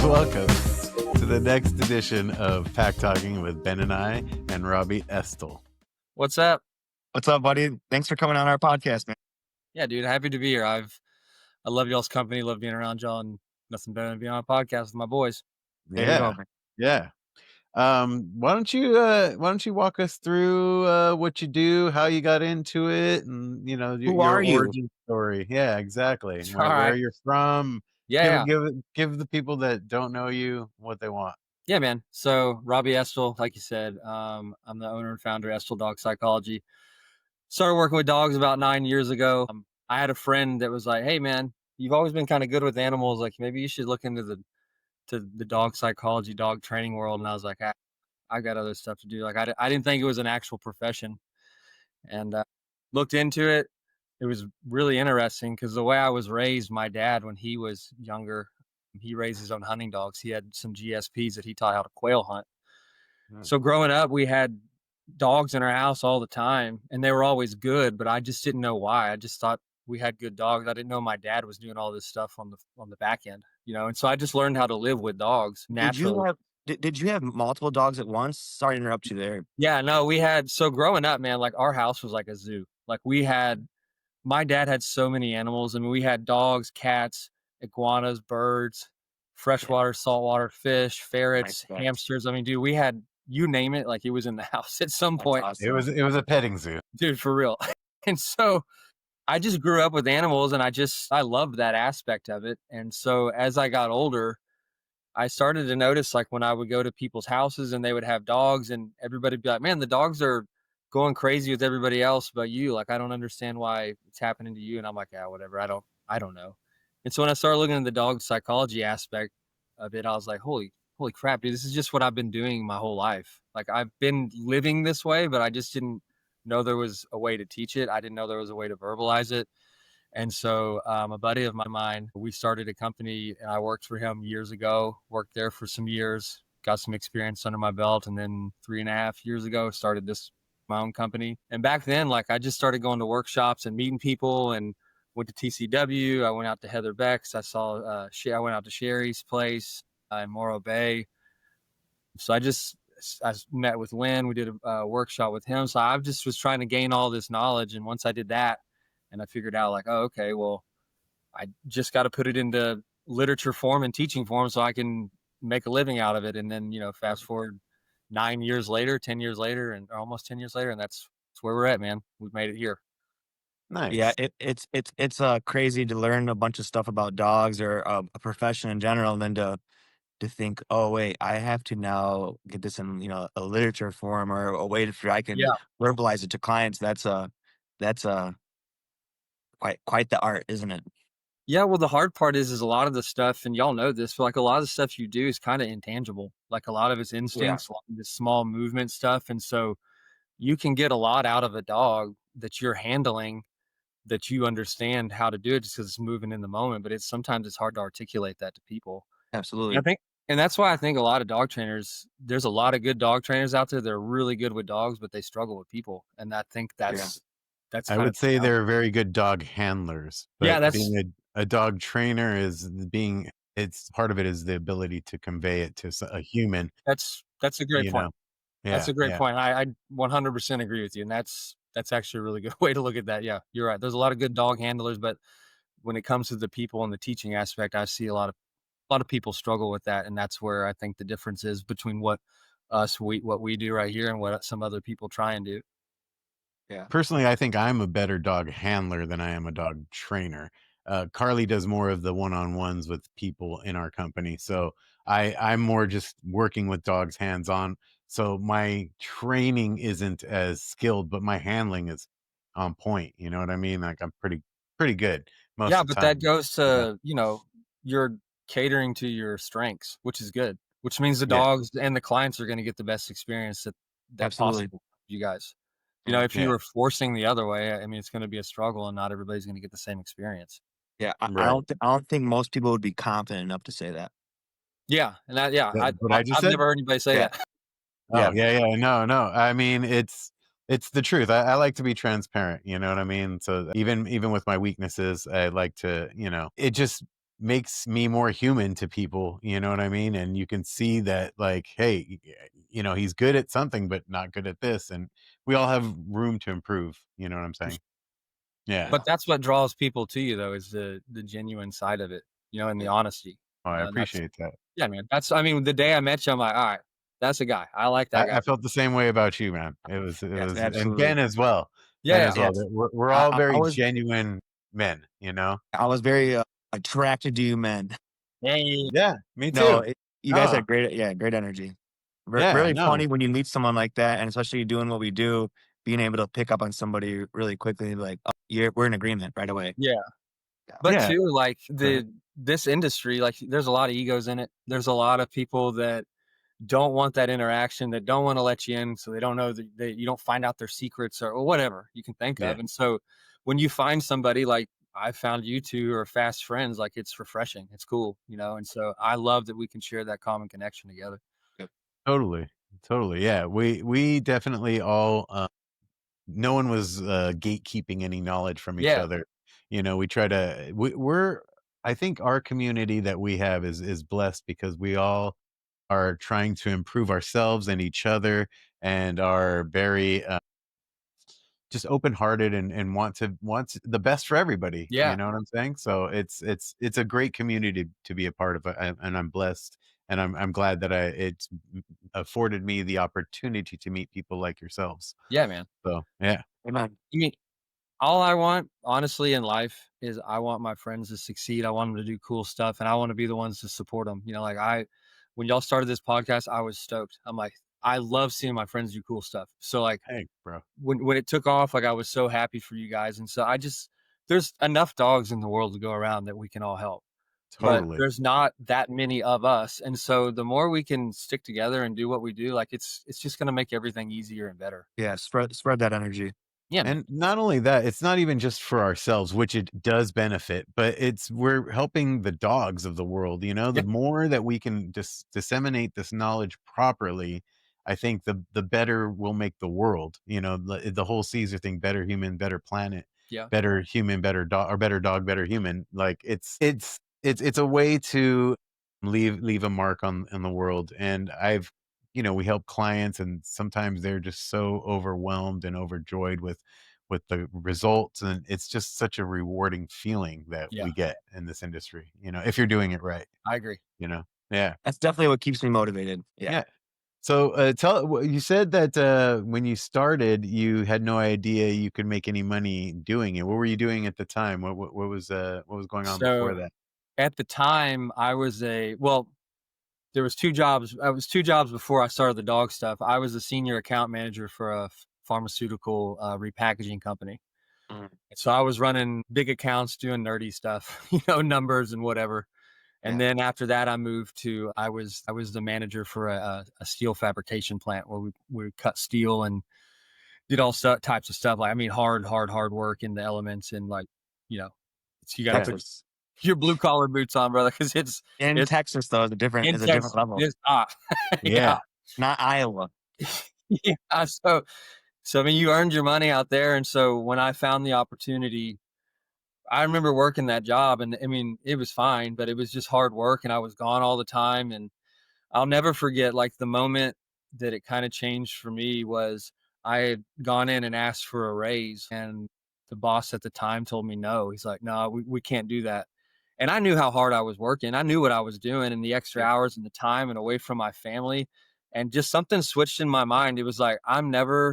Welcome to the next edition of Pack Talking with Ben and I and Robbie Estill. What's up? What's up, buddy? Thanks for coming on our podcast, man. Yeah, dude, happy to be here. I love y'all's company, love being around y'all, and nothing better than being on a podcast with my boys. There you go, man. Yeah. Why don't you walk us through what you do, how you got into it, and your are you? origin story. Yeah, exactly. All Where right. you're from. Yeah. Give the people that don't know you what they want. Yeah, man. So Robbie Estill, like you said, I'm the owner and founder of Estill Dog Psychology. Started working with dogs about 9 years ago. I had a friend that was like, "Hey, man, you've always been kind of good with animals. Like maybe you should look into the dog psychology, dog training world." And I was like, I got other stuff to do. Like I didn't think it was an actual profession, and looked into it. It was really interesting because the way I was raised, my dad, when he was younger, he raised his own hunting dogs. He had some GSPs that he taught how to quail hunt. So growing up, we had dogs in our house all the time, and they were always good, but I just didn't know why. I just thought we had good dogs. I didn't know my dad was doing all this stuff on the back end, and so I just learned how to live with dogs naturally. Did you have multiple dogs at once? Sorry to interrupt you there. Yeah, no, so growing up, man, like our house was like a zoo. Like my dad had so many animals. I mean, we had dogs, cats, iguanas, birds, freshwater, saltwater fish, ferrets, Nice. hamsters. I mean, dude, we had, you name it, like it was in the house at some point. Awesome. It was a petting zoo. Dude, for real. And so I just grew up with animals, and I loved that aspect of it. And so as I got older, I started to notice, like when I would go to people's houses and they would have dogs, and everybody would be like, "Man, the dogs are going crazy with everybody else but you. Like, I don't understand why it's happening to you." And I'm like, "Yeah, whatever. I don't know." And so when I started looking at the dog psychology aspect of it, I was like, holy crap, dude, this is just what I've been doing my whole life. Like I've been living this way, but I just didn't know there was a way to teach it. I didn't know there was a way to verbalize it. And so a buddy of mine, we started a company, and I worked for him years ago, worked there for some years, got some experience under my belt. And then 3.5 years ago, started my own company. And back then, like I just started going to workshops and meeting people, and went to TCW. I went out to Heather Beck's. I went out to Sherry's place in Morro Bay. So I met with Lynn. We did a workshop with him. So I just was trying to gain all this knowledge. And once I did that, and I figured out like, oh, okay, well, I just got to put it into literature form and teaching form so I can make a living out of it. And then, fast forward 9 years later, 10 years later, and almost 10 years later, and that's where we're at, man. We've made it here. Nice. Yeah, it's crazy to learn a bunch of stuff about dogs or a profession in general, and then to think, oh wait, I have to now get this in a literature form or a way for I can verbalize it to clients. That's quite the art, isn't it? Yeah, well, the hard part is a lot of the stuff, and y'all know this, but like a lot of the stuff you do is kind of intangible. Like a lot of it's instincts, a lot of the small movement stuff. And so you can get a lot out of a dog that you're handling, that you understand how to do it just because it's moving in the moment. But sometimes it's hard to articulate that to people. Absolutely. And that's why I think a lot of dog trainers, there's a lot of good dog trainers out there that are really good with dogs, but they struggle with people. And I think that's I would say they're very good dog handlers. But being a dog trainer it's part of it is the ability to convey it to a human. That's a great point. Yeah, that's a great point. I 100% agree with you. And that's actually a really good way to look at that. Yeah, you're right. There's a lot of good dog handlers, but when it comes to the people and the teaching aspect, I see a lot of people struggle with that. And that's where I think the difference is between what we do right here and what some other people try and do. Yeah. Personally, I think I'm a better dog handler than I am a dog trainer. Carly does more of the one-on-ones with people in our company. So I'm more just working with dogs hands-on. So my training isn't as skilled, but my handling is on point. You know what I mean? Like I'm pretty good most of the time. That goes to, you're catering to your strengths, which is good, which means the dogs and the clients are going to get the best experience that's possible for you guys. If you were forcing the other way, I mean, it's going to be a struggle, and not everybody's going to get the same experience. Yeah, I don't think most people would be confident enough to say that. Yeah, and I've never heard anybody say that. Oh, yeah. No. I mean, it's the truth. I like to be transparent. You know what I mean? So even with my weaknesses, I like to, it just makes me more human to people, you know what I mean? And you can see that, like, hey, he's good at something but not good at this, and we all have room to improve, you know what I'm saying? Yeah. But that's what draws people to you though, is the genuine side of it, and the Yeah. honesty. Oh, I That's appreciate that. Yeah, man. I mean, the day I met you, I'm like, all right, that's a guy. I like that guy. I felt the same way about you, man. Yes, And absolutely. Ben as well. Yeah, Ben yeah, as well. Yes. We're I all I I very was genuine men, you know? I was very, attracted to you men. yeah, yeah, yeah. Yeah, me No, too. you guys Oh, had great energy. yeah, Very no. funny when you meet someone like that, and especially doing what we do, being able to pick up on somebody really quickly and be like, "Oh, we're in agreement right away." Yeah. Yeah. But Yeah, too, like go ahead. this industry, like there's a lot of egos in it. There's a lot of people that don't want that interaction, that don't want to let you in, so they don't know that you don't find out their secrets or whatever you can think Yeah, of. And so when you find somebody like I found you two are fast friends, like it's refreshing. It's cool, And so I love that we can share that common connection together. Yep. totally. Totally. Yeah. We definitely all no one was gatekeeping any knowledge from each Yeah. other. We try to we're I think our community that we have is blessed because we all are trying to improve ourselves and each other, and are very just open-hearted, and wants the best for everybody, you Yeah. know what I'm saying? So it's a great community to be a part of, and I'm blessed, and I'm glad that it's afforded me the opportunity to meet people like yourselves. Yeah, man. So, yeah. Amen. I mean, all I want, honestly, in life is I want my friends to succeed. I want them to do cool stuff, and I want to be the ones to support them. When y'all started this podcast, I was stoked. I'm like, I love seeing my friends do cool stuff. So like Hey, bro. when it took off, like I was so happy for you guys. And so there's enough dogs in the world to go around that we can all help. But Totally. there's not that many of us. And so the more we can stick together and do what we do, like it's just gonna make everything easier and better. Yeah, spread that energy. Yeah, man. And not only that, it's not even just for ourselves, which it does benefit, but we're helping the dogs of the world. Yeah, The more that we can disseminate this knowledge properly, I think the better we'll make the world. The whole Caesar thing: better human, better planet, yeah, better human, better dog, or better dog, better human. Like it's a way to leave a mark on the world. And we help clients, and sometimes they're just so overwhelmed and overjoyed with the results, and it's just such a rewarding feeling that yeah. we get in this industry, if you're doing it right, I agree. you know yeah. That's definitely what keeps me motivated. Yeah. Yeah. So you said that when you started, you had no idea you could make any money doing it. What were you doing at the time? What was going on before So that? at the time there was two jobs. I was two jobs before I started the dog stuff. I was a senior account manager for a pharmaceutical repackaging company. Mm, And so I was running big accounts, doing nerdy stuff, numbers and whatever. And yeah. then after that, I was the manager for a steel fabrication plant where we cut steel and did all types of stuff. Like, I mean, hard work in the elements, and like, you know, you got to put Texas. your blue collar boots on, brother, because In it's Texas though in is a different Texas. level. Yeah, Yeah. Not Iowa. yeah. So I mean, you earned your money out there, and so when I found the opportunity, I remember working that job, and I mean, it was fine, but it was just hard work, and I was gone all the time. And I'll never forget, like, the moment that it kind of changed for me was I had gone in and asked for a raise, and the boss at the time told me no. He's like, no, we can't do that. And I knew how hard I was working. I knew what I was doing, and the extra Yeah. hours and the time and away from my family. And just something switched in my mind. It was like, I'm never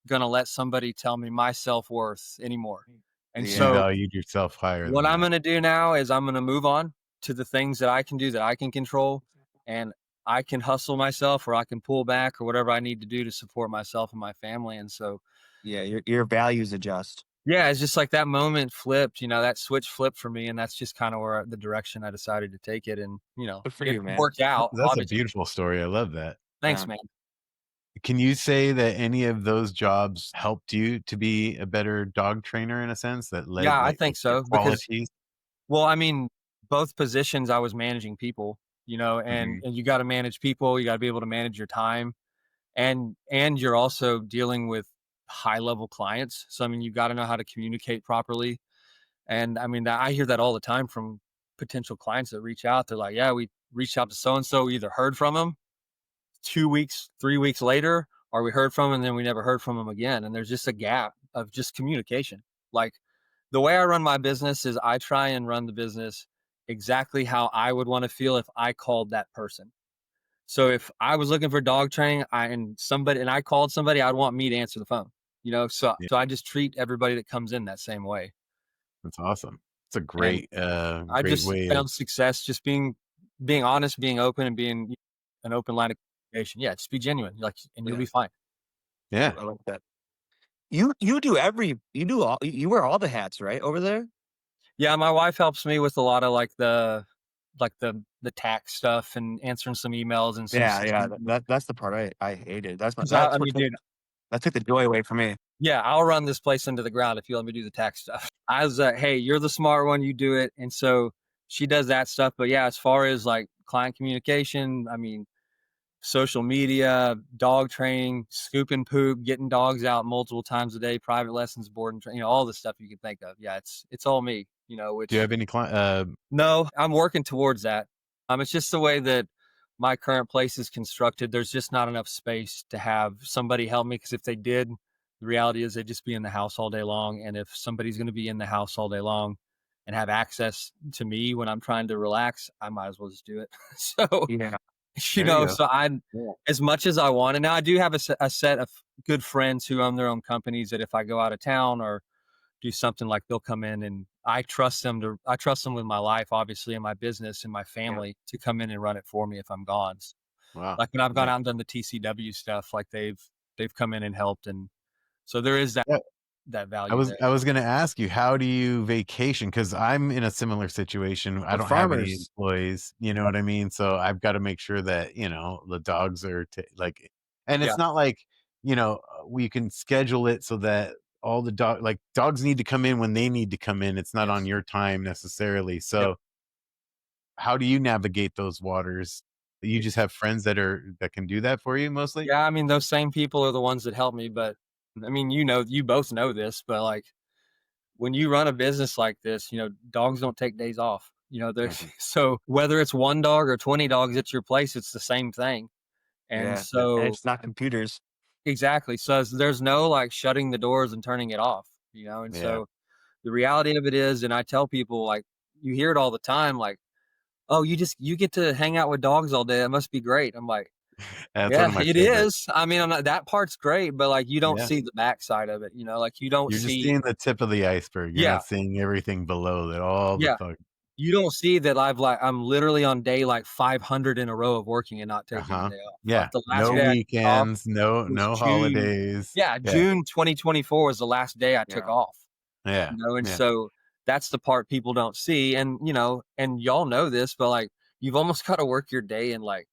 going to let somebody tell me my self worth anymore. And You Yeah. so valued yourself higher what than I'm that. gonna do now is I'm gonna move on to the things that I can do, that I can control, and I can hustle myself, or I can pull back, or whatever I need to do to support myself and my family. And so, Yeah, your values adjust. yeah, it's just like that moment flipped, that switch flipped for me, and that's just kind of where the direction I decided to take it. And Good for it you, man. worked out, That's a obviously. beautiful story. I love that. Thanks, Yeah. man. Can you say that any of those jobs helped you to be a better dog trainer, in a sense, that led, Yeah, I like, think your so, because, qualities? well, I mean, both positions I was managing people, and Mhm. and you got to manage people, you got to be able to manage your time, and you're also dealing with high level clients. So I mean, you got to know how to communicate properly. And I mean, that I hear that all the time from potential clients that reach out. They're like, yeah, we reached out to so and so, either heard from them 2 weeks, 3 weeks later, or we heard from them and then we never heard from them again. And there's just a gap of just communication. Like the way I run my business is I try and run the business exactly how I would want to feel if I called that person. So if I was looking for dog training, and I called somebody, I'd want me to answer the phone. Yeah, So I just treat everybody that comes in that same way. that's awesome. It's a And I great just way of found success just being honest, being open, and being an open line of communication. Yeah, just be genuine, like, and you'll Yeah, be fine. yeah. I like that. You wear all the hats, right, over there? Yeah, my wife helps me with a lot of like the tax stuff and answering some emails and some Yeah, yeah, systems. that's the part I hated. 'Cause I That's what mean, dude, that took the joy away from me. yeah, I'll run this place into the ground if you let me do the tax stuff. I was like, hey, you're the smart one, you do it. And so she does that stuff. But yeah, as far as like client communication, I mean, social media, dog training, scoop and poop, getting dogs out multiple times a day, private lessons, board and all the stuff you can think of. Yeah, it's all me, Do you which have any no, I'm working towards that. It's just the way that my current place is constructed. There's just not enough space to have somebody help me, because if they did, the reality is they'd just be in the house all day long. And if somebody's going to be in the house all day long and have access to me when I'm trying to relax, I might as well just do it. So, Yeah, there you go. so yeah, as much as I want, and now I do have a set of good friends who own their own companies that if I go out of town or do something, like they'll come in, and I trust them with my life, obviously, and my business and my yeah, family, to come in and run it for me if I'm gone. Wow. Like when I've gone Nice. out and done the TCW stuff, like they've come in and helped. And so there is Yeah. that I value was there. I was gonna ask you, how do you vacation? Because I'm in a similar situation. I we're don't have any farmers. employees, you know what I mean? So I've got to make sure that, the dogs are like, and Yeah. it's not like, we can schedule it so that all the dogs need to come in when they need to come in. It's not on Yes. your time necessarily. Yep. So how do you navigate those waters? You just It's have friends that can do that for you mostly? Yeah, I mean, those same people are the ones that help me. But I mean, you both know this, but like when you run a business like this, dogs don't take days off. There's Mhm. so whether it's one dog or 20 dogs at your place, it's the same thing. And Yeah, and so it's not computers. exactly. So there's no like shutting the doors and turning it off, and Yeah. so the reality of it is, and I tell people, like, you hear it all the time, like, oh, you get to hang out with dogs all day. That must be great. I'm like, That's one yeah, of my it favorites. is. I mean, that part's great, but like you don't Yeah. see the backside of it, like you don't You're just see, seeing the tip of the iceberg. You're yeah, not seeing everything below that, all the yeah. fuck. You don't see that I'm literally on day like 500 in a row of working and not taking a Uh-huh. day off. Like Yeah. the last No day I took off weekends, was no June. holidays. Yeah, Yeah. June 2024 was the last day I took Yeah, off. Yeah. And Yeah. so that's the part people don't see. And and y'all know this, but like you've almost got to work your day in like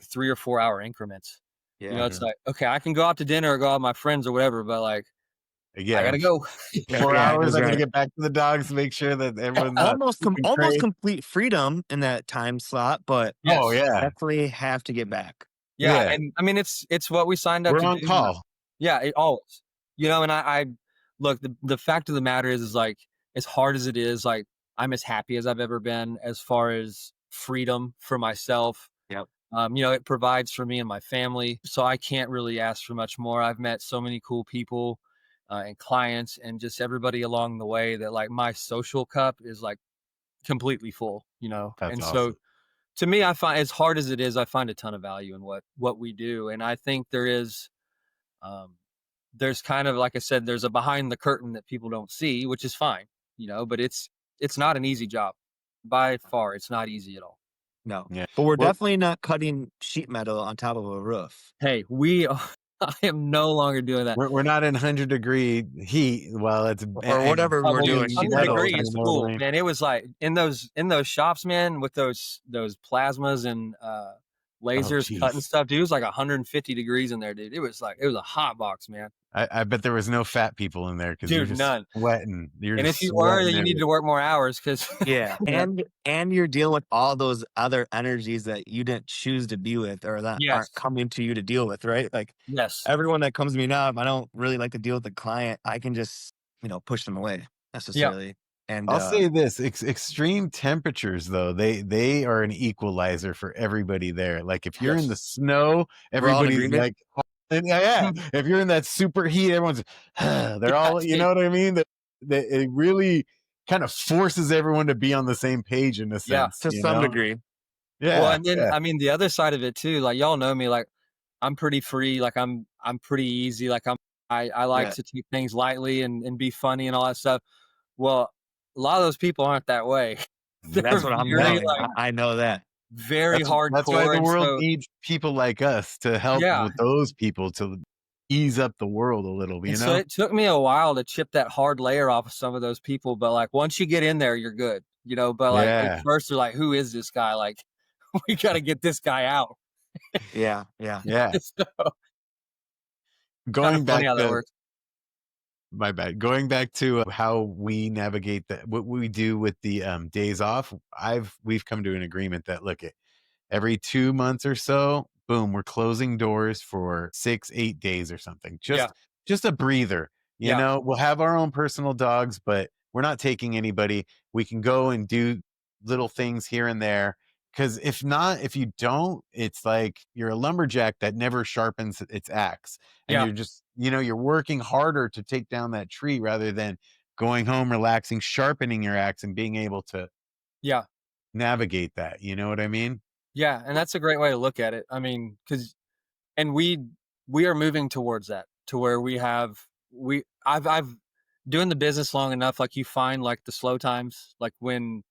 3 or 4 hour increments. yeah, It's Mhm. like, okay, I can go out to dinner or go out with my friends or whatever, but like I Yeah. gotta go. yeah, 4 yeah, hours, that's I gotta right. get back to the dogs to make sure that everyone's not pooping Almost crazy. complete freedom in that time slot, but Oh, Yes. yeah. definitely have to get back. Yeah. Yeah. And I mean it's what we signed up We're to on do. call. Yeah, it always. And I look, the fact of the matter is like as hard as it is, like I'm as happy as I've ever been as far as freedom for myself. Yep. It provides for me and my family, so I can't really ask for much more. I've met so many cool people and clients and just everybody along the way that like my social cup is like completely full. That's And so awesome. to me, I find as hard as it is, I find a ton of value in what we do. And I think um, there's kind of, like I said, there's a behind the curtain that people don't see, which is fine, but it's not an easy job. By far, it's not easy at all. No, Yeah. but we're Well, definitely not cutting sheet metal on top of a roof. Hey, I am no longer doing that. we're not in 100-degree heat while it's Or whatever we're Well, doing, being sheet 100 metal, metal, degree you is know what I cool, mean? man. It was like in those shops, man, with those plasmas and Oh, lasers cutting jeez. stuff, dude. It was like 150 degrees in there, dude. It was a hot box, man. I bet there was no fat people in there because you're Dude, just none. sweating. You're And just if you were, sweating then you need to work more hours because yeah, and you're dealing with all those other energies that you didn't choose to be with or that aren't yes, coming to you to deal with, right? Like yes, everyone that comes to me now, if I don't really like to deal with the client, I can just, push them away yeah, necessarily. And I'll say this, extreme temperatures though, they are an equalizer for everybody there. Like if you're in the yes, snow, we're all in everybody's agreement. like, yeah, yeah. If you're in that super heat, everyone's they're Yeah, all, you know what I mean? That it really kind of forces everyone to be on the same page in a yeah. sense, To you some know? degree. Well, Yeah, and then yeah, I mean the other side of it too, like y'all know me, like I'm pretty free, like I'm pretty easy, like I like Yeah, to take things lightly and be funny and all that stuff. Well, a lot of those people aren't that way. They're that's what I'm yeah. very knowing. I know that. very That's why hardcore, the and world so needs people like us to help yeah, with those people to ease up the world a little, and you so know? it took me a while to chip that hard layer off of some of those people, but like once you get in there, you're good, you know. But like at Yeah, first, they're like, "Who is this guy?" Like, we got to get this guy out. Yeah, yeah. yeah. So kind of Going funny back how that to works. My bad. Going back to how we navigate that, what we do with the days off, we've come to an agreement that look, every 2 months or so, boom, we're closing doors for 6, 8 days or something. Yeah, Just a breather. You yeah, know, we'll have our own personal dogs, but we're not taking anybody. We can go and do little things here and there. Cause if not, if you don't, it's like you're a lumberjack that never sharpens its axe. And yeah, you're just, you're working harder to take down that tree rather than going home, relaxing, sharpening your axe and being able to yeah. navigate that. You know what I mean? Yeah, and that's a great way to look at it. I mean, because and we are moving towards that to where we have we I've doing the business long enough. Like you find like the slow times, like when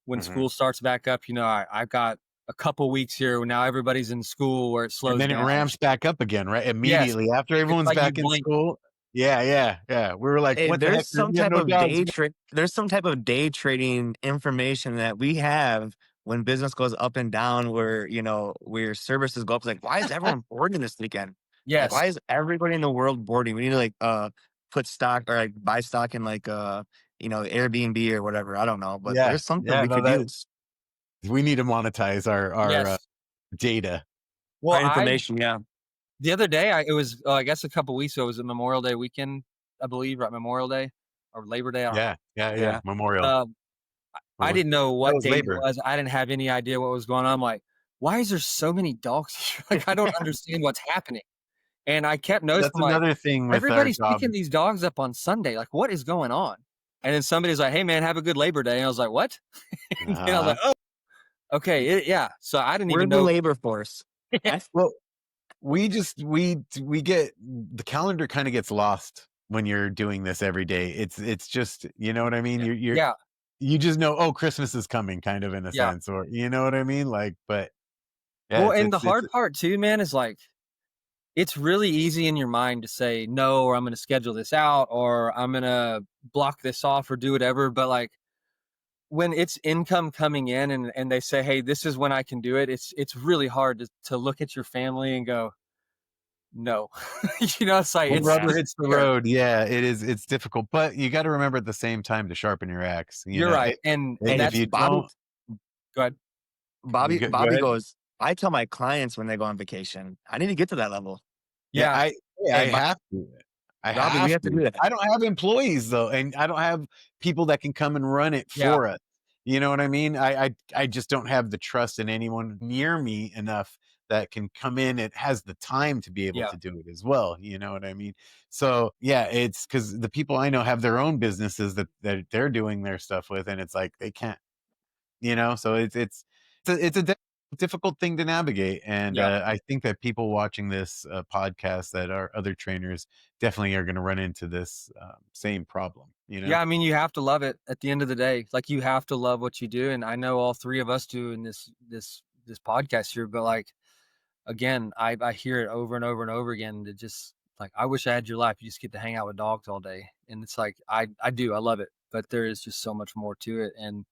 Mhm. school starts back up. You know, I've got a couple weeks here where now everybody's in school where it And slows then it down. ramps back up again, right? Yes, Immediately after it's everyone's like you back in blink. school. Yeah, yeah, yeah. We were like, Hey, "What the heck? We have no dogs." there's some type of day trading information that we have when business goes up and down where, where services go up. It's like, why is everyone boarding this weekend? Like, Yes, why is everybody in the world boarding? We need to like put stock or like buy stock in like Airbnb or whatever. I don't know, but Yeah, there's something yeah, we no, could use. we need to monetize our yes. data. Well, Our information, yeah. the other day it was I guess a couple weeks ago it was a Memorial Day weekend, I believe, right? Memorial Day or Labor Day, I don't know. Yeah, yeah, yeah. Yeah. Memorial. Um, Or I was didn't know that what was date it Labor. was. I didn't have any idea what was going on. I'm like, why is there so many dogs here? Like, I don't understand what's happening. And I kept noticing, That's I'm like, another thing with our everybody's job. picking these dogs up on Sunday. Like, what is going on? And then somebody's like, hey, man, have a good Labor Day. And I was like, what? And then I was Uh-huh. like, oh, okay. Yeah. So I didn't We're even the know. labor force. Well, we get the calendar kind of gets lost when you're doing this every day. It's just, you know what I mean? Yeah. You're Yeah. you just know, oh, Christmas is coming, kind of in a Yeah. sense, or you know what I mean? Like, but yeah, Well, and the hard part too, man, is like, it's really easy in your mind to say no, or I'm going to schedule this out, or I'm going to block this off or do whatever. But like, when it's income coming in and they say, "Hey, this is when I can do it," it's really hard to look at your family and go, "No." You know, it's like when it's Yeah. rubber just hits the there. road, yeah, it is. It's difficult, but you got to remember at the same time to sharpen your axe. You're right, and Hey, If that's you Bobby, don't, go ahead. go Bobby ahead. goes, I tell my clients when they go on vacation, I need to get to that level. Yeah, Yeah, I Hey, have to. I Robbie, we have have to do to. that. I don't have employees though, and I don't have people that can come and run it yeah, for us. You know what I mean? I just don't have the trust in anyone near me enough that can come in and has the time to be able yeah, to do it as well. You know what I mean? So yeah, it's because the people I know have their own businesses that they're doing their stuff with, and it's like they can't, so it's a difficult thing to navigate, and yeah. I think that people watching this podcast that are other trainers definitely are going to run into this same problem. Yeah, I mean, you have to love it at the end of the day. Like, you have to love what you do, and I know all 3 of us do in this podcast here, but, like, again, I hear it over and over and over again that just like, I wish I had your life. You just get to hang out with dogs all day. And it's like, I love it, but there is just so much more to it. And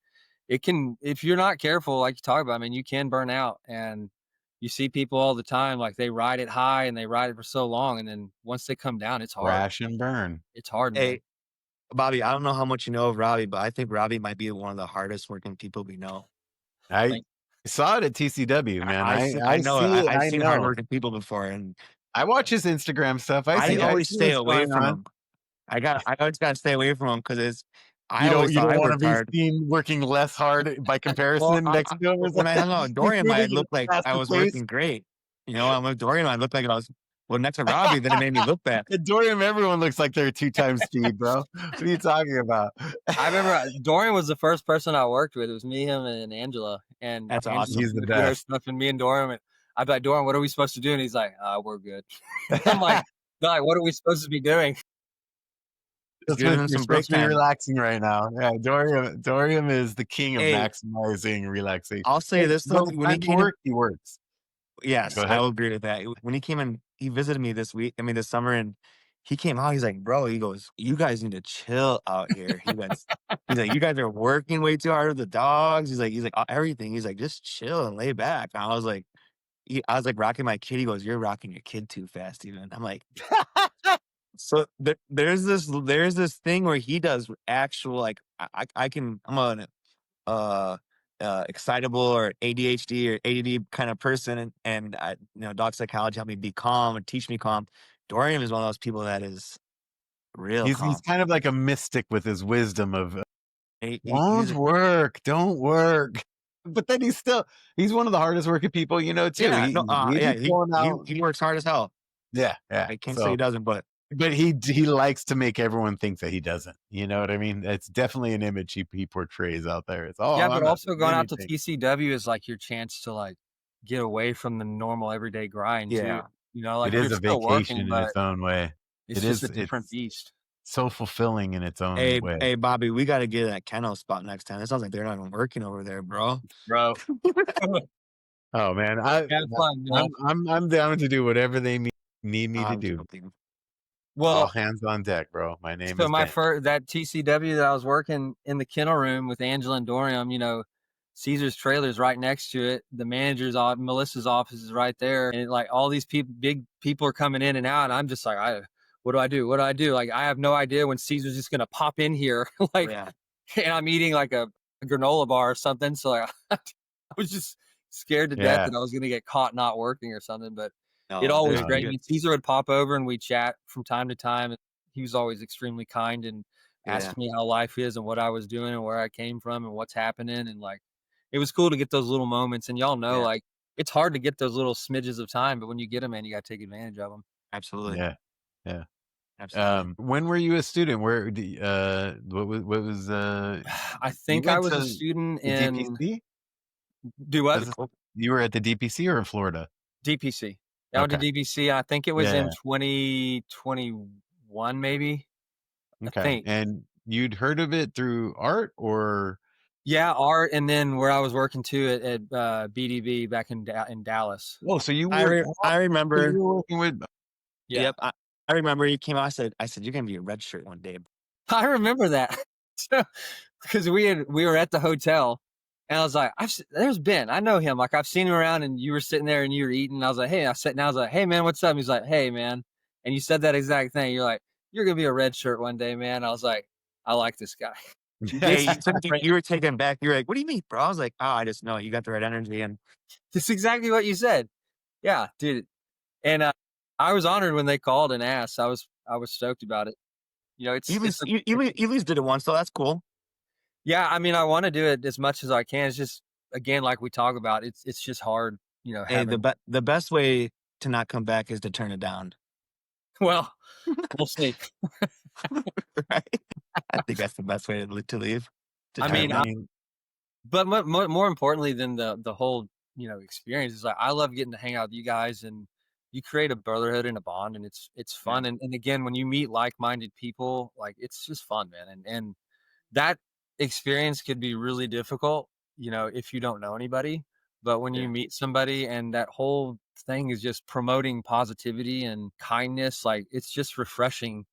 it can, if you're not careful, like you talk about, I mean, you can burn out. And you see people all the time, like they ride it high and they ride it for so long. And then once they come down, it's hard. Crash and burn. It's hard, man. Hey, Bobby, I don't know how much you know of Robbie, but I think Robbie might be one of the hardest working people we know. I Like, saw it at TCW, man. I I know it. see it. I've I seen know. hardworking people before, and I watch his Instagram stuff. I I see always stay what's away going from on. him. I always gotta stay away from him because I You always don't thought I want to worked be hard. seen working less hard by Well, comparison next to him or when I something? hung out with You Dorian, feel I that you looked like I faster was pace? working great. You know, I'm with Dorian, I looked like I was well next to Robbie, then it made me look bad. At Dorian, everyone looks like they're 2 times speed, bro. What are you talking about? I remember Dorian was the first person I worked with. It was me, him, and Angela. And That's Angela awesome. He's the would do her best. stuff, and me and Dorian, I'd be like, Dorian, what are we supposed to do? And he's like, we're good. I'm like, "Guy, what are we supposed to be doing?" Just giving him You're some break supposed to be time. relaxing right now. Yeah, Dorian is the king of Hey, maximizing relaxation. I'll say Hey, this when though, it's when he time to came work, he works. Go yes, I ahead. will agree with that. When he came in, he visited me this summer, and he came out, he's like, "Bro," he goes, "You guys need to chill out here." He's like, "You guys are working way too hard with the dogs." He's like, everything." He's like, "Just chill and lay back." And I was like rocking my kid. He goes, "You're rocking your kid too fast, even." I'm like, so there's this thing where he does actual like I'm an uh excitable or ADHD or ADD kind of person, and dog psychology helped me be calm and teach me calm. Dorian is one of those people that is real He's calm. kind of like a mystic with his wisdom of, He's "Don't work, don't work." But then he's one of the hardest working people too. yeah, He no, he's yeah, just going out. he works hard as hell. Yeah, yeah. I can't say he So, doesn't, but but he likes to make everyone think that he doesn't. You know what I mean? It's definitely an image he portrays out there. It's, "Oh, Yeah, but I'm not also doing going out to anything." TCW is like your chance to like get away from the normal everyday grind too. yeah. It Like you're is a still working, vacation in but its own way. it's just a different It's beast, so fulfilling in its own Hey, way. hey, Bobby, we got to get that kennel spot next time. It sounds like they're not even working over there, bro. bro. Oh, man, Have fun, man. I'm down to do whatever they need me to I'm do. joking. All Well, hands on deck, bro. My name so is my Ben. first that TCW that I was working in the kennel room with Angela and Dorian, Caesar's trailer is right next to it. The manager's Melissa's office is right there, and like all these big people are coming in and out. And I'm just like, what do I do? What do I do? Like I have no idea when Caesar's just gonna pop in here, like, Yeah. and I'm eating like a granola bar or something. So like, I was just scared to death Yeah. that I was gonna get caught not working or something. But it No, all was they're great. I good. mean, Caesar would pop over and we'd chat from time to time. He was always extremely kind and Yeah, asked me how life is and what I was doing and where I came from and what's happening. And like, it was cool to get those little moments. And y'all know, yeah, like, it's hard to get those little smidges of time, but when you get them, man, you got to take advantage of them. absolutely, Yeah. Yeah. absolutely. When were you a student? What was, I you think I went was a to student the in DPC? do what? Was this You were at the DPC or in Florida? DPC. I went to Okay. DPC. I think it was Yeah, in 2021, maybe. I okay. think. And you'd heard of it through art or Yeah, art, and then where I was working too at BDB back in Dallas. Oh, I so you remember. were working with Yeah, Yep, I remember he came out. I said, "You're gonna be a red shirt one day." I remember that. So, because we were at the hotel, and I was like, there's Ben, I know him. Like I've seen him around, and you were sitting there and you were eating. And I was like, hey, I sat down. I was like, hey man, what's up? And he's like, hey man, and you said that exact thing. You're like, you're gonna be a red shirt one day, man. I was like, I like this guy. Yeah, This is you were taken back. You were like, "What do you mean, bro?" I was like, "Oh, I just know you got the right energy." And this is exactly what you said. Yeah, dude. And I was honored when they called and asked. I was stoked about it. you at It's least you at least did it once, so that's cool. yeah. I mean, I want to do it as much as I can. It's just again, like we talk about, it's just hard. Hey, Having the best way to not come back is to turn it down, well, we'll see. right? I think that's the best way to leave. To I turn I it mean, down. mean, but more importantly than the whole experience is like I love getting to hang out with you guys, and you create a brotherhood and a bond, and it's Yeah, fun. And again, when you meet like-minded people, like it's just fun, man. And that experience could be really difficult, if you don't know anybody. But when you yeah, meet somebody and that whole thing is just promoting positivity and kindness, like it's just refreshing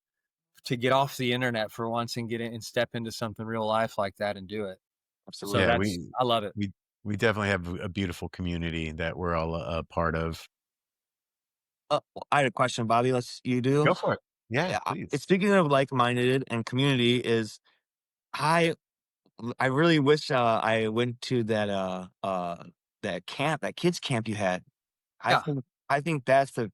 to get off the internet for once and get in and step into something real life like that and do it. So absolutely. yeah, I love it. we definitely have a beautiful community that we're all a part of. I had a question, Bobby. You do? Go for it. Yeah, Yeah. please. Speaking of like-minded and community, I I really wish I went to that camp, that kids camp you had. I Yeah. think I think that's the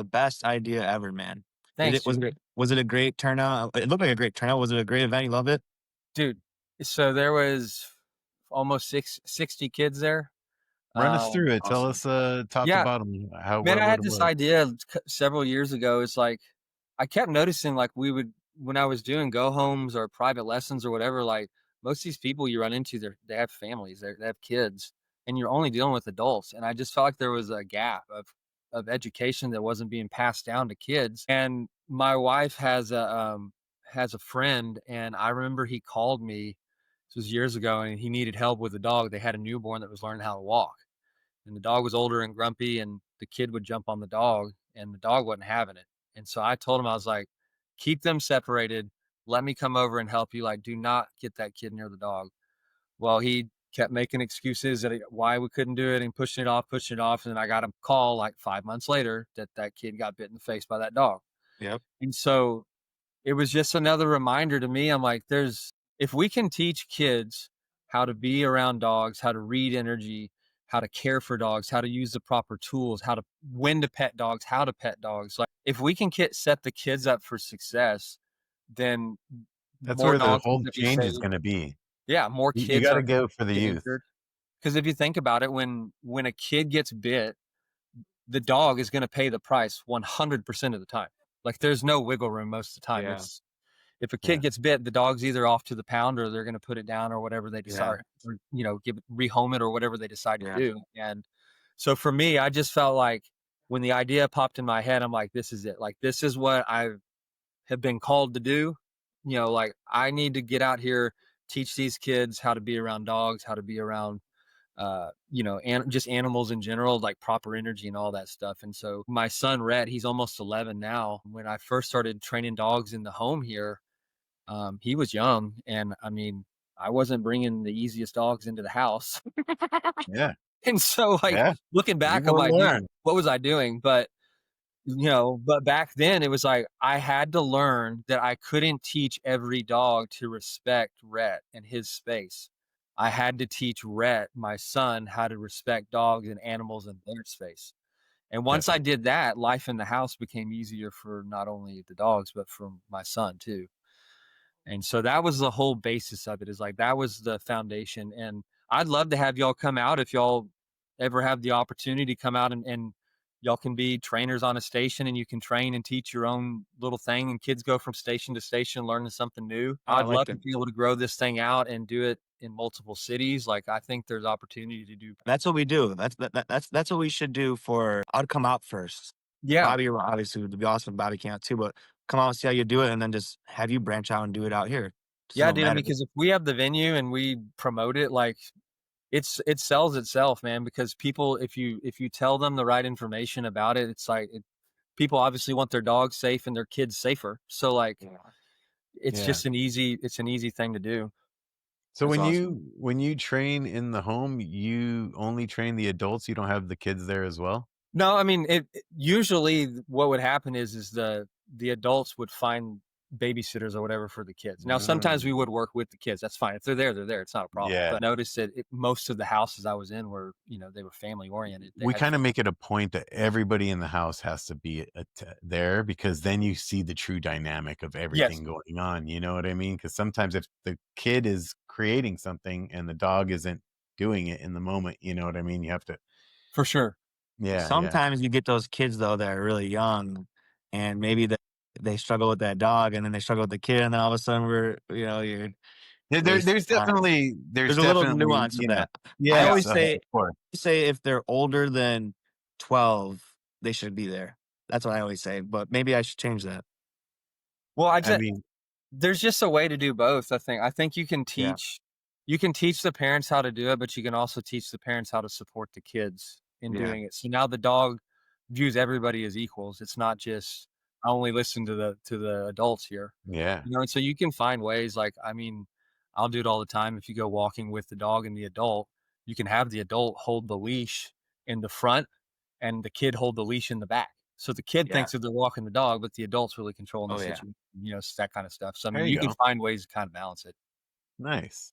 best idea ever, man. Did Thanks, it was dude. it was it a great turnout? It looked like a great turnout. Was it a great event? You loved it? Dude, so there was almost 60 kids there. Run us Um, through it. Tell Awesome. us, top to yeah, bottom, how man, I what had it this was. idea several years ago. It's like I kept noticing, like we would when I was doing go homes or private lessons or whatever. Like most of these people you run into, they have families, they have kids, and you're only dealing with adults. And I just felt like there was a gap of education that wasn't being passed down to kids. And my wife has a friend, and I remember he called me. This was years ago, and he needed help with a dog. They had a newborn that was learning how to walk, and the dog was older and grumpy, and the kid would jump on the dog and the dog wasn't having it. And so I told him, I was like, keep them separated, let me come over and help you, like do not get that kid near the dog. Well, he kept making excuses that why we couldn't do it and pushing it off, and then I got a call like 5 months later that that kid got bit in the face by that dog. Yep. And so it was just another reminder to me. I'm like, if we can teach kids how to be around dogs, how to read energy, how to care for dogs, how to use the proper tools, when to pet dogs, how to pet dogs. Like if we can set the kids up for success, then That's more where the dogs are whole going to be change is saved. gonna be. Yeah, more You kids gotta aren't going go for the to get youth. injured. Because if you think about it, when a kid gets bit, the dog is going to pay the price 100% of the time. Like there's no wiggle room most of the time. Yeah. It's if a kid Yeah. gets bit, the dog's either off to the pound or they're going to put it down or whatever they Yeah. decide, or rehome it or whatever they decide to Yeah. do. And so for me, I just felt like when the idea popped in my head, I'm like, this is it. Like this is what I have been called to do. Like I need to get out here, teach these kids how to be around dogs, how to be around and just animals in general, like proper energy and all that stuff. And so my son Rhett, he's almost 11 now. When I first started training dogs in the home here, he was young, and I mean, I wasn't bringing the easiest dogs into the house. Yeah. And so, like Yeah. looking You back, I'm will like, dude, learn. what was I doing? But back then it was like I had to learn that I couldn't teach every dog to respect Rhett and his space. I had to teach Rhett, my son, how to respect dogs and animals in their space. And once I Definitely. did that, life in the house became easier for not only the dogs, but for my son too. And so that was the whole basis of it, is like that was the foundation. And I'd love to have y'all come out if y'all ever have the opportunity to come out, and y'all can be trainers on a station and you can train and teach your own little thing, and kids go from station to station learning something new. Oh, I I'd like love to that. be able to grow this thing out and do it in multiple cities. Like I think there's opportunity to do. That's what we do. That's what we should do for I'd come out first. Yeah. Bobby obviously would be awesome if Bobby can't too, but come out, see how you do it, and then just have you branch out and do it out here. So Yeah, no dude. I mean, matter. because if we have the venue and we promote it, like it sells itself, man, because people, if you tell them the right information about it, it's like people obviously want their dogs safe and their kids safer. So like Yeah. it's Yeah. just it's an easy thing to do. So That's awesome. when you train in the home, you only train the adults, you don't have the kids there as well? No, I mean, usually what would happen is the adults would find babysitters or whatever for the kids. Now, sometimes we Mm. would work with the kids. That's fine. If they're there, they're there. It's not a problem. Yeah. But notice that most of the houses I was in were, they were family oriented. They We had kinda make it a point that everybody in the house has to be there, because then you see the true dynamic of Yes, everything going on, you know what I mean? Because sometimes if the kid is creating something and the dog isn't doing it in the moment, you know what I mean? You have to. for sure. Yeah, yeah. Sometimes you get those kids though that are really young, and maybe they struggle with that dog, and then they struggle with the kid, and then all of a sudden you're wasting time. There's There's a little definitely, nuance of that. I Yeah. always yes, say of course. if they're older than 12, they should be there. That's what I always say, but maybe I should change that. Well, I mean, there's just a way to do both. I think Yeah. you can teach the parents how to do it, but you can also teach the parents how to support the kids in Yeah. doing it. So now the dog views everybody as equals. It's not just I only listen to the adults here. yeah, And so you can find ways, like I mean, I'll do it all the time. If you go walking with the dog and the adult, you can have the adult hold the leash in the front and the kid hold the leash in the back. So the kid Yeah. thinks that they're walking the dog, but the adult's really controlling the Oh, yeah. situation, it's that kind of stuff. So I there mean, you you can go. find ways to kind of balance it. Nice.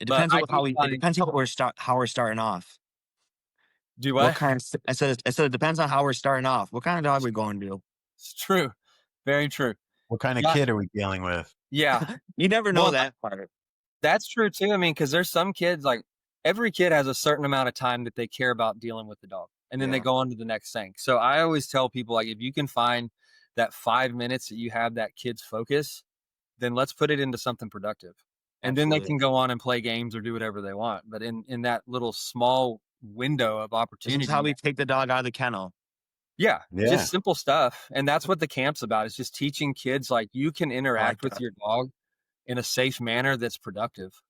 It But depends I on do it find depends how we're starting off. do What what? kind of I said it depends on how we're starting off. What kind of dog we going to? It's true. Very true. What kinda Yeah. kid are we dealing with? Yeah. You never know Well, that part. That's true too. I mean, because there's some kids, like every kid has a certain amount of time that they care about dealing with the dog, and then they Yeah, go on to the next thing. So I always tell people, like, if you can find that 5 minutes that you have that kid's focus, then let's put it into something productive. And then they absolutely. can go on and play games or do whatever they want. But in that little small window of This is how opportunity, we take the dog out of the kennel. yeah, Yeah. just simple stuff. And that's what the camp's about. Is just teaching kids like you can I like interact with that. your dog in a safe manner that's productive.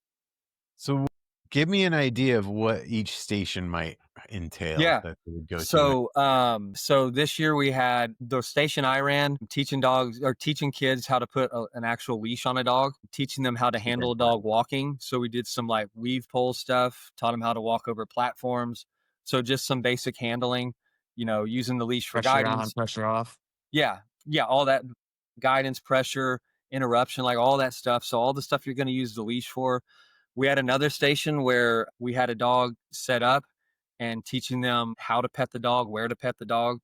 So give me an idea of what each station might entail Yeah. that they would go to. So this year we had the station I ran teaching dogs or teaching kids how to put an actual leash on a dog, teaching them how to Super handle a important. dog walking. So we did some like weave pole stuff, taught them how to walk over platforms. So just some basic handling, using the leash for Pressure on, guidance. pressure off. Yeah. Yeah. All that guidance, pressure, interruption, like all that stuff. So all the stuff you're going to use the leash for. We had another station where we had a dog set up and teaching them how to pet the dog, where to pet the dog,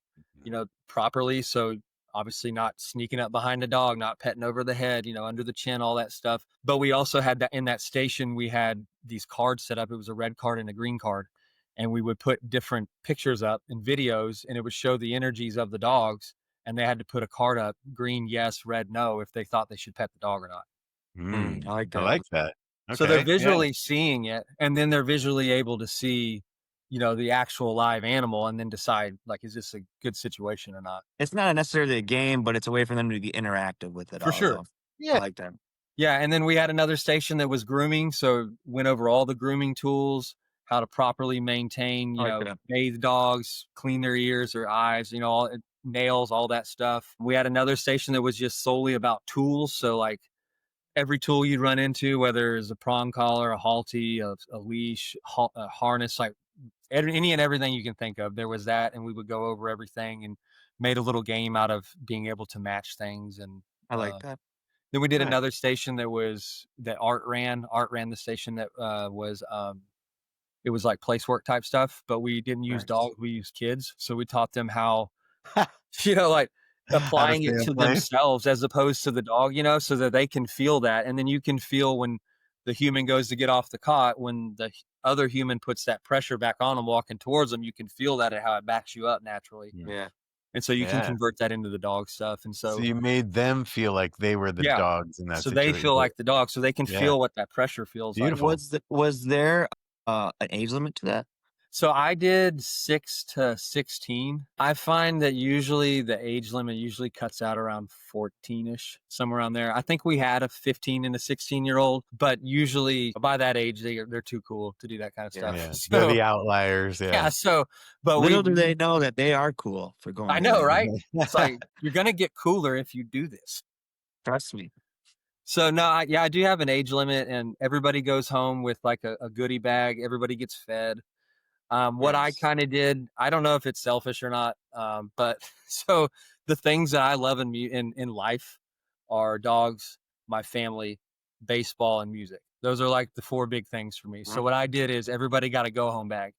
properly. So obviously not sneaking up behind the dog, not petting over the head, under the chin, all that stuff. But we also had that in that station, we had these cards set up. It was a red card and a green card. And we would put different pictures up and videos, and it would show the energies of the dogs. And they had to put a card up, green, yes, red, no, if they thought they should pet the dog or not. I like I that. like that. So they're Okay. Yeah. visually seeing it, and then they're visually able to see, the actual live animal and then decide, like, is this a good situation or not? It's not necessarily a game, but it's a way for them to be interactive with it For all, sure. though. I Yeah. like that. Yeah, and then we had another station that was grooming, so went over all the grooming tools, how to properly maintain, I like that. bathe dogs, clean their ears or eyes, all nails, all that stuff. We had another station that was just solely about tools, so like every tool you'd run into, whether it's a prong collar, a halty, a leash, a harness, like any and everything you can think of, there was that, and we would go over everything and made a little game out of being able to match things. And I like that. then we did Nice. another station that Art ran. Art ran the station that was it was like place work type stuff, but we didn't use Nice. dogs, we used kids. So we taught them how, like How to applying stay it in to place. themselves as opposed to the dog, so that they can feel that. And then you can feel when the human goes to get off the cot, when the other human puts that pressure back on them walking towards them, you can feel that and how it backs you up naturally. Yeah. And so you can Yeah. convert that into the dog stuff. And So so, you made them feel like they were the yeah, dogs in that so they situation. feel like the dog, so they can Yeah. feel what that pressure feels like. Beautiful. Was there an age limit to that? So I did 6 to 16. I find that usually the age limit usually cuts out around 14-ish, somewhere around there. I think we had a 15 and a 16-year-old, but usually by that age, they're too cool to do that kind of stuff. Yeah. So, They're the outliers. yeah, Yeah. so, but Little do they know that they are cool for going I know, there. right? It's like, you're going to get cooler if you do this. Trust me. So no, I do have an age limit, and everybody goes home with like a goodie bag. Everybody gets fed. What I Nice. kind of did, I don't know if it's selfish or not, but so the things that I love in life are dogs, my family, baseball, and music. Those are like the 4 big things for me. So what I did is everybody got a go home bag,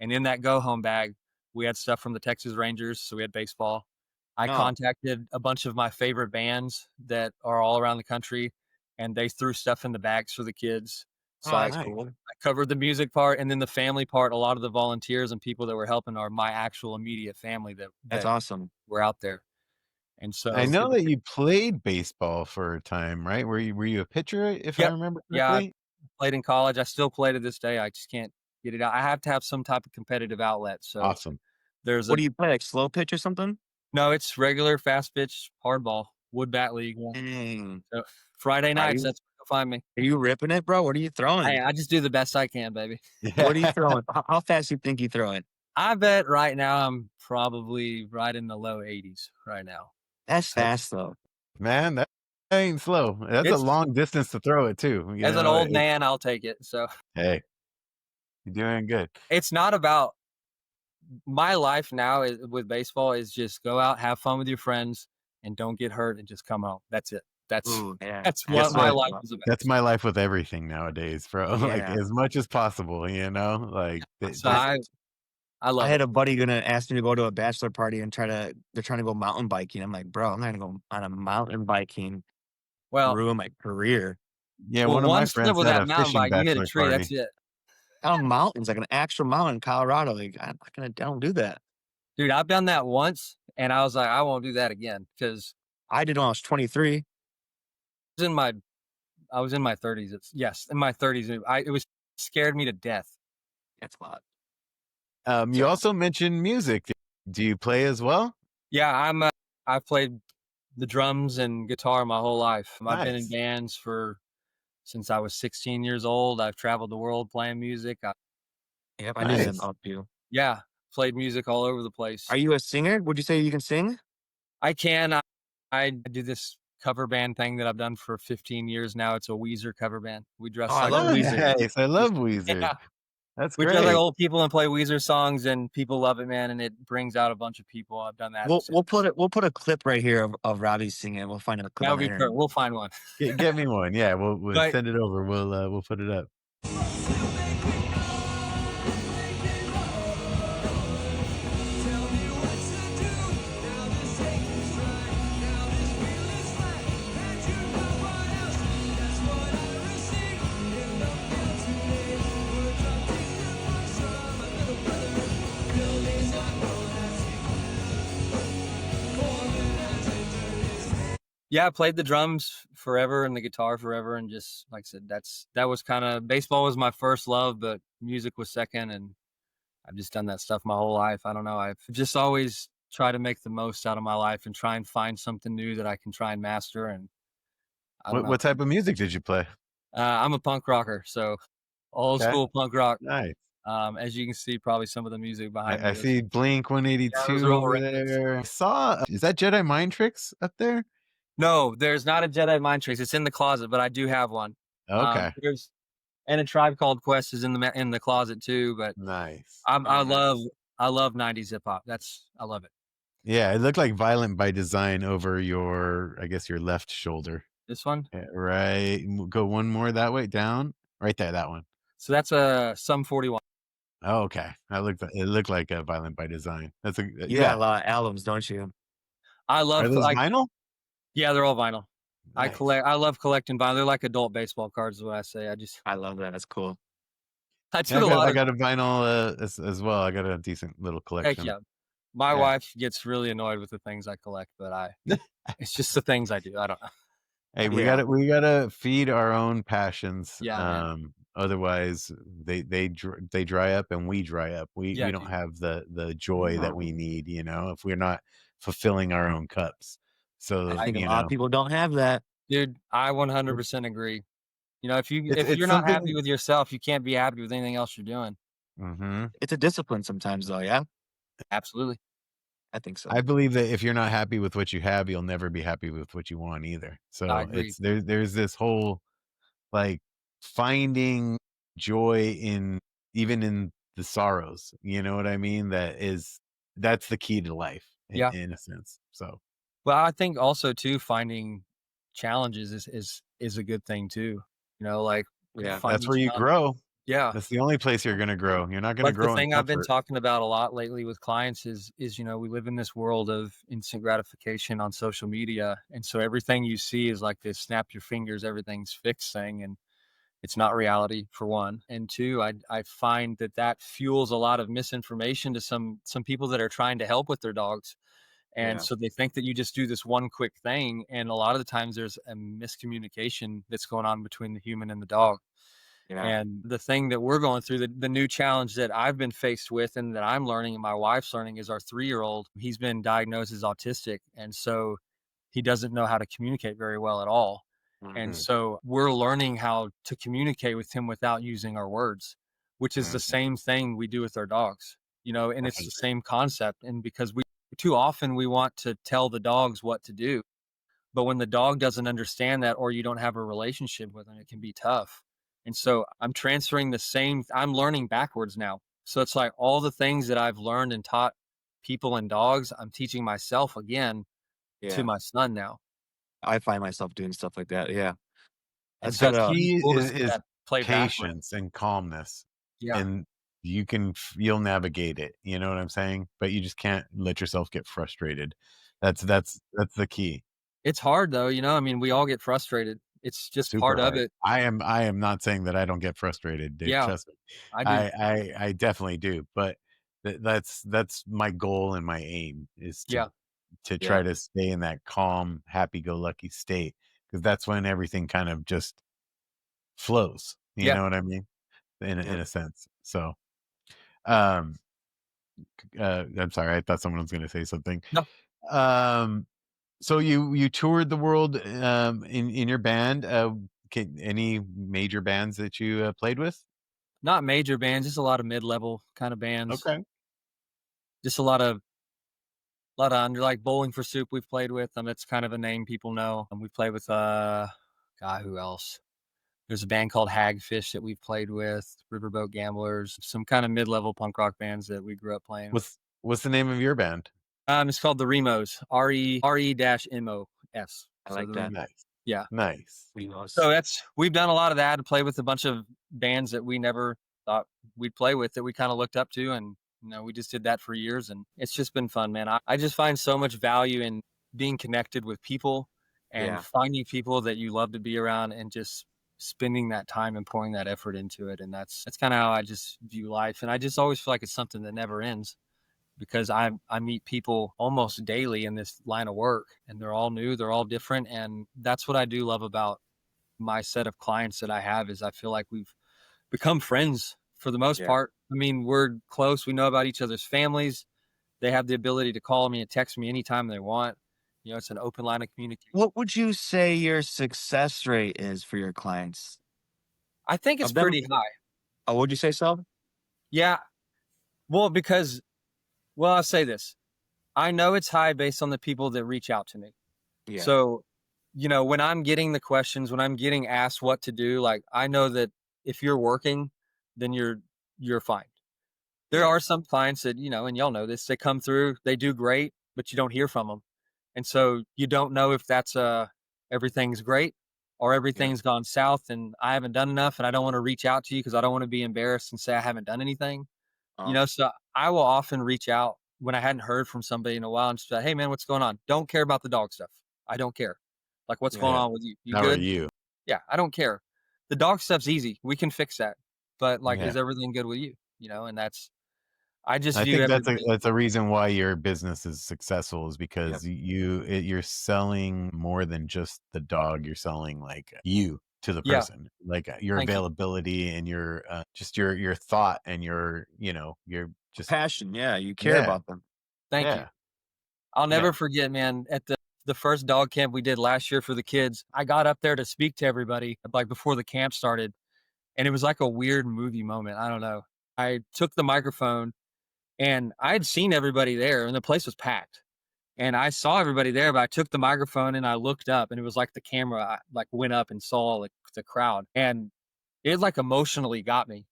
and in that go home bag, we had stuff from the Texas Rangers. So we had baseball. I Oh, contacted a bunch of my favorite bands that are all around the country, and they threw stuff in the bags for the kids. So that's nice. cool. I covered the music part, and then the family part. A lot of the volunteers and people that were helping are my actual immediate family That's that awesome. were out there. And I so, know that you played baseball for a time, right? Were you a pitcher, if I yep, remember yeah, I correctly? played in college. I still play to this day. I just can't get it out. I have to have some type of competitive outlet. So Awesome. there's What do you play, like slow pitch or something? no, it's regular fast pitch hardball, wood bat league. Yeah. Dang. So Friday Are nights, you that's where you'll find me. are you ripping it, bro? What are you throwing? I just do the best I can, baby. What are you throwing? How fast you think you throw it? I bet right now I'm probably right in the low 80s right now. That's That's fast though. Man, that ain't slow. That's a It's long distance to throw it too. As an old man, I'll take it. So Hey, you're doing good. it's not about my life now is, with baseball, is just go out, have fun with your friends, and don't get hurt, and just come home. That's it. That's Ooh, yeah. that's Guess what my what? life is about. That's my life with everything nowadays, bro. Like Yeah. as much as possible, like So just I I love had it. a buddy gonna ask me to go to a bachelor party and they're trying to go mountain biking. I'm like, bro, I'm not gonna go on a mountain biking, Well, ruin my career. Yeah, Well, one of one my slip friends with had that a mountain fishing bike, you hit a bachelor tree, party. that's it. On mountains, like an actual mountain in Colorado. Like, I don't do that. Dude, I've done that once, and I was like, "I won't do that again," 'cause I did when I was 23. was in my I was in my 30s. Yes, in my 30s. It was scared me to death. That's a lot. You So, also mentioned music. Do you play as well? Yeah, I've played the drums and guitar my whole life. I've been in Nice. bands since I was 16 years old. I've traveled the world playing music. yep, I knew that Nice. about you. Yeah, played music all over the place. Are you a singer? Would you say you can sing? I can. I do this cover band thing that I've done for 15 years now. It's a Weezer cover band. We Oh, dress I like love Weezer. Nice. I love Weezer. yeah, That's we dress like great. old people and play Weezer songs, and people love it, man. And it brings out a bunch of people. I've done that. We'll put a clip right here of Robbie singing. We'll find a clip That on would the be internet. perfect. We'll find one. Get me one. Yeah, we'll But send it over. We'll put it up. yeah, I played the drums forever and the guitar forever, and just like I said, that was kind of baseball was my first love, but music was second, and I've just done that stuff my whole life. I don't know. I've just always tried to make the most out of my life and try and find something new that I can try and master. And I don't know. What type of music did you play? I'm a punk rocker, so old Okay. school punk rock. Nice. As you can see, probably some of the music behind I me. see Blink Yeah, those 182 are all over records. there. I saw, is that Jedi Mind Tricks up there? No, there's not a Jedi Mind Tricks. It's in the closet, but I do have one. Okay. There's and a Tribe Called Quest is in the closet too. But Nice. I, Oh, I love nice. I love '90s hip hop. I love it. Yeah, it looked like Violent by Design over your, I guess, your left shoulder. This one. Yeah, right. Go one more that way down. Right there, that one. So that's a Sum 41. Oh, okay. It looked like a Violent by Design. That's a You got yeah. a lot of albums, don't you? I Are love those like vinyl? yeah, they're all vinyl. Nice. I love collecting vinyl. They're like adult baseball cards is what I say. I love that. That's cool. I Yeah, took a lot I of got a vinyl as well. I got a decent little heck collection. yeah. My Yeah. wife gets really annoyed with the things I collect, but it's just the things I do. I don't know. Hey, Yeah. we gotta feed our own passions. Yeah, man. Otherwise they dry up and we dry up. Yeah, We don't dude. have the joy that No. we need, if we're not fulfilling our own cups. I So, think a lot of people don't have that. Dude, I 100% agree. If it's you're not happy something. with yourself, you can't be happy with anything else you're doing. Mhm. It's a discipline sometimes, though. Yeah, Absolutely. I think so. I believe that if you're not happy with what you have, you'll never be happy with what you want either. I So agree. there's this whole like finding joy even in the sorrows. You know what I mean? That's the key to life Yeah. in a sense. So Well, I think also too finding challenges is a good thing too. Like Yeah. that's finding where you challenge. grow. Yeah. That's the only place you're gonna grow. You're not gonna Like the grow in thing I've been comfort. talking about a lot lately with clients is we live in this world of instant gratification on social media. And so everything you see is like this snap your fingers, everything's fixed thing. And it's not reality for one. And two, I find that fuels a lot of misinformation to some people that are trying to help with their dogs. And Yeah. so they think that you just do this one quick thing. And a lot of the times there's a miscommunication that's going on between the human and the dog. Yeah. And the thing that we're going through, the new challenge that I've been faced with and that I'm learning and my wife's learning is our 3-year-old. He's been diagnosed as autistic. And so he doesn't know how to communicate very well at all. And Mhm. so we're learning how to communicate with him without using our words, which is the Mhm. same thing we do with our dogs, and it's the Right. same concept. And because too often we want to tell the dogs what to do, but when the dog doesn't understand that or you don't have a relationship with them, it can be tough. And so I'm learning backwards now. So it's like all the things that I've learned and taught people and dogs, I'm teaching myself again to Yeah. my son now. I find myself doing stuff like that. Yeah. And That's so The kind it's of really key cool to see is that play backwards. patience and calmness, Yeah. and you'll navigate it. You know what I'm saying? But you just can't let yourself get frustrated. That's the key. It's hard though, I mean, we all get frustrated. It's just Super part of hard. it. I am not saying that I don't get frustrated, dude, Yeah, trust me. I do. I definitely do, but that's my goal and my aim is Yeah, to Yeah. try to stay in that calm, happy-go-lucky state, because that's when everything kind of just flows, you yeah. know what I mean? In Yep. a sense. So, um, I'm sorry, I thought someone was gonna say something. No, Um, so you toured the world, in your band, any major bands that you, played with? not major bands, just a lot of mid-level kind of bands. Okay. Just a lot of under like Bowling for Soup we've played with. It's kind of a name people know. And we played with guy who else? There's a band called Hagfish that we've played with, Riverboat Gamblers, some kind of mid-level punk rock bands that we grew up playing with. What's the name of your band? It's called the Remos, RE-MOS. I So like the that. Remos. Nice. Yeah. Nice. So Emos. we've done a lot of that and played with a bunch of bands that we never thought we'd play with that we kind of looked up to. And, we just did that for years and it's just been fun, man. I just find so much value in being connected with people and Yeah. finding people that you love to be around and just spending that time and pouring that effort into it. And that's kind of how I just view life. And I just always feel like it's something that never ends because I meet people almost daily in this line of work and they're all new, they're all different. And that's what I do love about my set of clients that I have is I feel like we've become friends for the most Yeah. part. We're close. We know about each other's families. They have the ability to call me and text me anytime they want. It's an open line of communication. What would you say your success rate is for your clients? I think it's Of them pretty high. Oh, would you say so? Yeah. Well, because, I'll say this. I know it's high based on the people that reach out to me. Yeah. So, when I'm getting the questions, when I'm getting asked what to do, like I know that if you're working, then you're fine. There Yeah. are some clients that, and y'all know this, they come through, they do great, but you don't hear from them. And so you don't know if that's everything's great or Yeah. everything's gone south and I haven't done enough and I don't want to reach out to you because I don't want to be embarrassed and say I haven't done anything. Uh, So I will often reach out when I hadn't heard from somebody in a while and just say, hey man, what's going on? Don't care about the dog stuff. I don't care. Like what's going yeah. Yeah. on with you? You How are good? you? Yeah, I don't care. The dog stuff's easy. We can fix that. But like, Yeah. is everything good with you? And I just I view think everybody. that's a reason why your business is successful is Yep. because you're selling more than just the dog. You're selling like you to the Yeah, person, like your thank you. availability and your just your thought and your just Passion, yeah, you care yeah about them. Thank you. yeah I'll yeah. never forget, man, at the first dog camp we did last year for the kids, I got up there to speak to everybody like before the camp started. And it was like a weird movie moment. I don't know. I took the microphone and I had seen everybody there and the place was packed. And I saw everybody there, but I took the microphone and I looked up and it was like the camera like went up and saw like the crowd. And it like emotionally got me.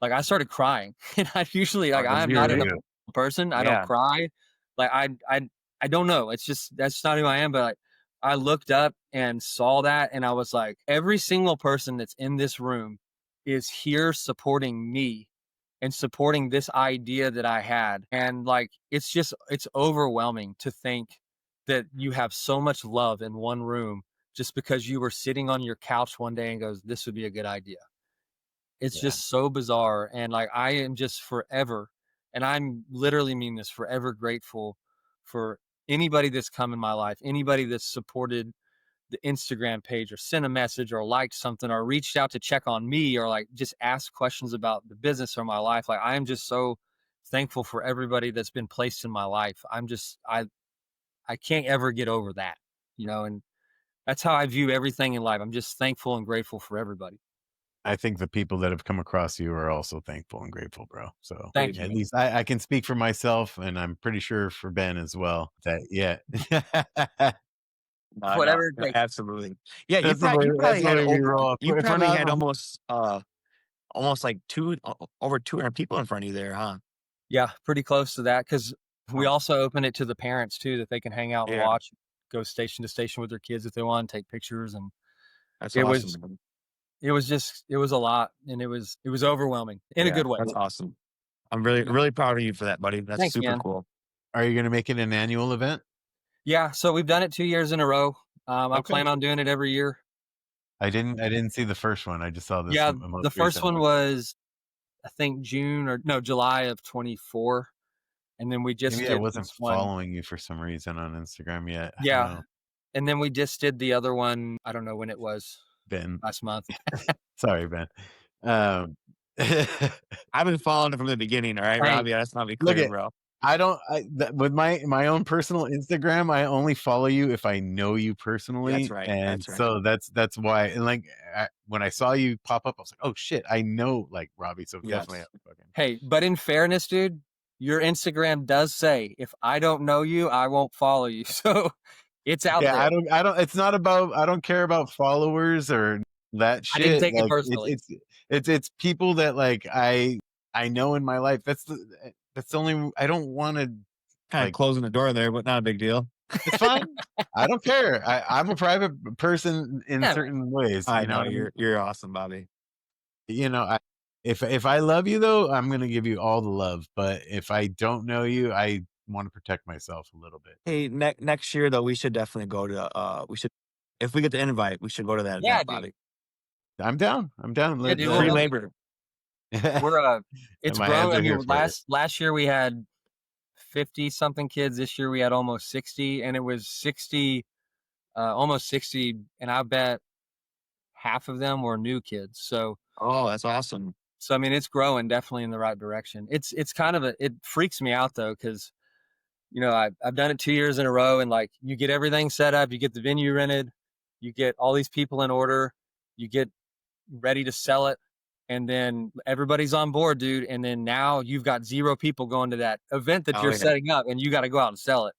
Like I started crying. And I usually Oh, like that's I'm Good not for an great. you. emotional person. I don't Yeah. cry. Like I don't know. It's just that's not who I am. But like, I looked up and saw that and I was like, every single person that's in this room is here supporting me and supporting this idea that I had. And like it's overwhelming to think that you have so much love in one room just because you were sitting on your couch one day and goes, this would be a good idea. It's Yeah. just so bizarre. And like I am just forever, and I'm literally mean this, forever grateful for anybody that's come in my life, anybody that's supported the Instagram page or sent a message or liked something or reached out to check on me or like just ask questions about the business or my life. Like I am just so thankful for everybody that's been placed in my life. I can't ever get over that, and that's how I view everything in life. I'm just thankful and grateful for everybody. I think the people that have come across you are also thankful and grateful, bro. So Thank you, at man. least I can speak for myself, and I'm pretty sure for Ben as well. That yeah, No, no, Whatever it no, takes. absolutely. Yeah, you that's probably the had way we over roll. you If we're probably not, had almost like over 200 people in front of you there, huh? Yeah, pretty close to that because we Huh. also open it to the parents too, that they can hang out and Yeah, watch, go station to station with their kids if they want, take pictures. And that's it awesome, was, man. it was a lot and it was overwhelming in a Yeah, good way. that's awesome. I'm really Yeah. really proud of you for that, buddy. That's Thanks, super man. cool. are you going to make it an annual event? Yeah. So we've done it 2 years in a row. I Okay. plan on doing it every year. I didn't see the first one. I just saw this Yeah, most the first recent one one. was, I think June or no, July of 24, and then we just Maybe I did wasn't this one. following you for some reason on Instagram yet. I don't Yeah, know. and then we just did the other one, I don't know when it was, Ben. last month. Sorry, Ben. Um, I've been following it from the beginning. All right, Hey, Robbie. That's not be look clear, at bro. with my own personal Instagram, I only follow you if I know you That's personally, right. and That's right. so that's why. And like when I saw you pop up, I was like, oh shit, I know like Robbie, so definitely Yes. have to fucking. hey, but in fairness, dude, your Instagram does say, "If I don't know you, I won't follow you." So, it's out Yeah, there. I don't. It's not about. I don't care about followers or that I didn't shit. take it Like personally. it's people that like I know in my life. That's the only. I don't want to Kind of like. closing the door there, but not a big deal. It's fine. I don't care. I'm a private person in Yeah, man. certain ways. I You know know what I mean? you're awesome, Bobby. You know, if I love you though, I'm gonna give you all the love. But if I don't know you, I want to protect myself a little bit. Hey, next year though, we should definitely go to. We should, if we get the invite, we should go to that Yeah, event, dude. Bobby. I'm down. I'm down. Yeah, Let, dude, Free we'll labor. we're, it's my grown. hands I are here mean, for it. last year we had 50 something kids. This year we had almost 60, and it was 60, almost 60, and I bet half of them were new kids. Oh, that's awesome. So I mean, it's growing definitely in the right direction. It's kind of it freaks me out though, because I've done it 2 years in a row, and like you get everything set up, you get the venue rented, you get all these people in order, you get ready to sell it, and then everybody's on board, dude. And then now you've got zero people going to that event that Oh you're yeah. setting up, and you got to go out and sell it.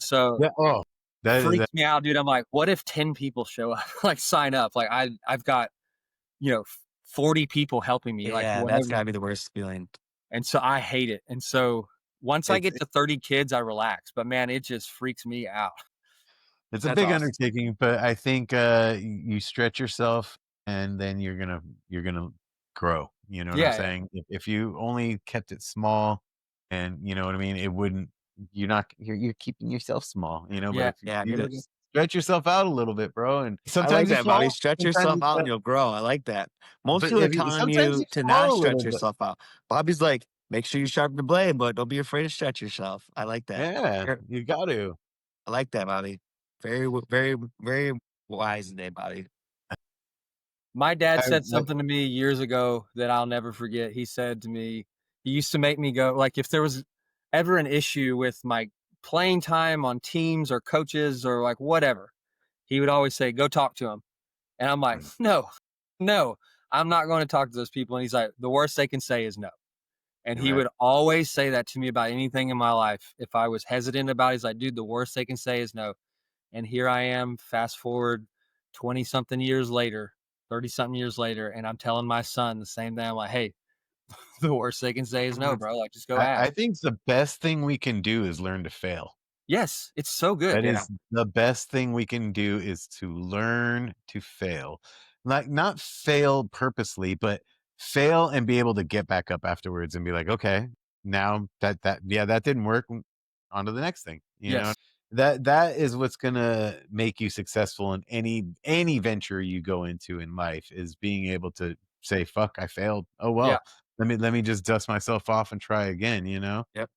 So Yeah. Oh, that freaks me out, dude. I'm like, what if 10 people show up, like sign up? Like I've got, 40 people helping me, like Yeah, that's whatever. gotta be the worst feeling. And so I hate it. And so once I it's get to 30 kids, I relax. But man, it just freaks me out. it's a That's big awesome. undertaking, but I think you stretch yourself, and then you're gonna grow. You know what I'm Yeah, yeah, saying? If you only kept it small, and you know what I mean, it wouldn't. You're keeping yourself small. You know, but yeah. if Yeah, you it just is. stretch yourself out a little bit, bro, and I like sometimes you that, Bobby. fall, Stretch sometimes yourself you out and fail, you'll grow. I like that. Most but people are if you telling sometimes you you to not fall a stretch little bit. yourself out. Bobby's like, make sure you sharpen the blade, but don't be afraid to stretch yourself. I like that. Yeah, you got to. I like that, Bobby. Very, very wise today, Bobby. My dad I said like. something to me years ago that I'll never forget. He said to me, he used to make me go, like, if there was ever an issue with my playing time on teams or coaches or like whatever, he would always say, go talk to him. And I'm like, no, no, I'm not going to talk to those people. And he's like, the worst they can say is no. And You're he right. would always say that to me about anything in my life. If I was hesitant about it, he's like, dude, the worst they can say is no. And here I am, fast forward 20 something years later, 30 something years later, and I'm telling my son the same thing. I'm like, hey, the worst they can say is no, bro. Like, just go I ask. think the best thing we can do is learn to fail. Yes, it's so good. That Yeah. is the best thing we can do, is to learn to fail. Like, not fail purposely, but fail and be able to get back up afterwards and be like, "Okay, now that didn't work, on to the next thing." You know? Yes. That is what's gonna make you successful in any venture you go into in life, is being able to say, "Fuck, I failed. Oh, Yeah. well, let me just dust myself off and try again," you know? Yep.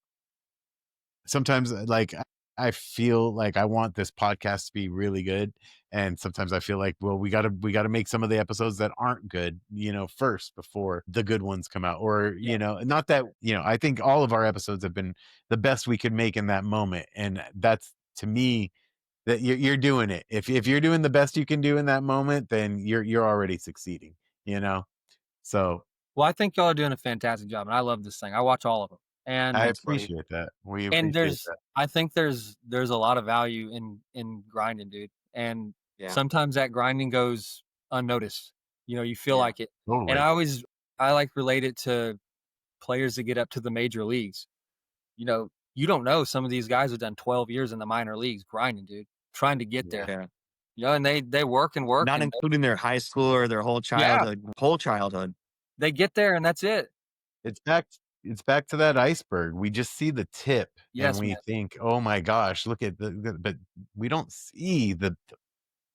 Sometimes like I feel like I want this podcast to be really good, and sometimes I feel like, well, we got to make some of the episodes that aren't good, first before the good ones come out. Or Yeah. not that, I think all of our episodes have been the best we could make in that moment, and that's, to me, that you're doing it. If you're doing the best you can do in that moment, then you're already succeeding, you know so Well, I think y'all are doing a fantastic job, and I love this thing. I watch all of them, I Thanks, buddy. appreciate that. We and appreciate that. I think there's a lot of value in grinding, dude. And Yeah. sometimes that grinding goes unnoticed. You feel Yeah. like it. And Totally. I like relate it to players that get up to the major leagues. You don't know, some of these guys have done 12 years in the minor leagues grinding, dude, trying to get Yeah. there. Yeah. And they work and work, Not and including their high school or their whole yeah, childhood. Whole childhood. they get there and that's it. It's back to that iceberg. We just see the tip and Yes, we man. think, "Oh my gosh, look at but we don't see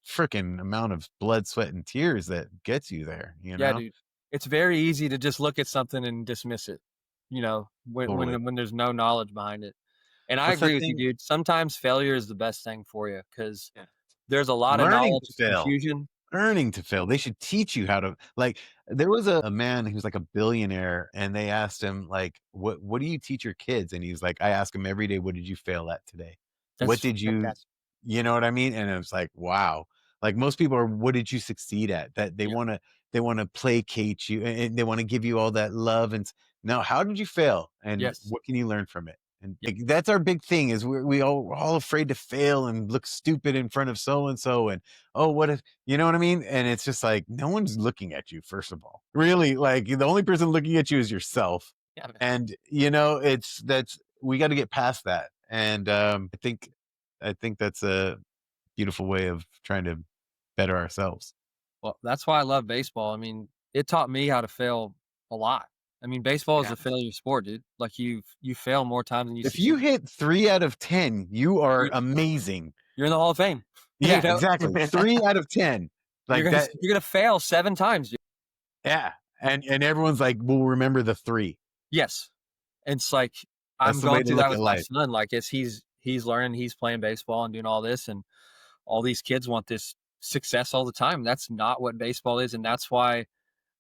freaking amount of blood, sweat, and tears that gets you there, you Yeah, know? dude. It's very easy to just look at something and dismiss it, when Totally. when there's no knowledge behind it. And I What's that agree with you, thing? dude. Sometimes failure is the best thing for you because Yeah. there's a lot of Learning knowledge to and fail. confusion. Learning to fail. They should teach you how to, like, there was a man who was like a billionaire, and they asked him, like, what do you teach your kids? And he's like, I ask them every day, what did you fail at today? What That's did you fantastic. you know what I mean? And it's like, wow. Like, most people are, what did you succeed at? That Yeah. they wanna placate you, and they wanna give you all that love, and no, how did you fail? And Yes. what can you learn from it? And, Yeah. like, that's our big thing, is we're all afraid to fail and look stupid in front of so and so, and, "Oh, what if," you know what I mean? And it's just like, no one's looking at you, first of all. Really, like, the only person looking at you is yourself. Yeah, man. And, that's we gotta get past that. And, I think that's a beautiful way of trying to better ourselves. Well, that's why I love baseball. I mean, it taught me how to fail a lot. I mean, baseball is Yeah. a failure sport, dude. Like you fail more times than you If you succeed. hit 3 out of 10, you are You're amazing. you're in the Hall of Fame. You Yeah, know, exactly. 3 out of 10. you're Like gonna that. you're gonna fail 7 times, dude. Yeah. And everyone's like, "We'll remember the 3." Yes. And it's like That's I'm the way going to through that look at with my life. son. Like as he's learning, he's playing baseball and doing all this, and all these kids want this success all the time. That's not what baseball is, and that's why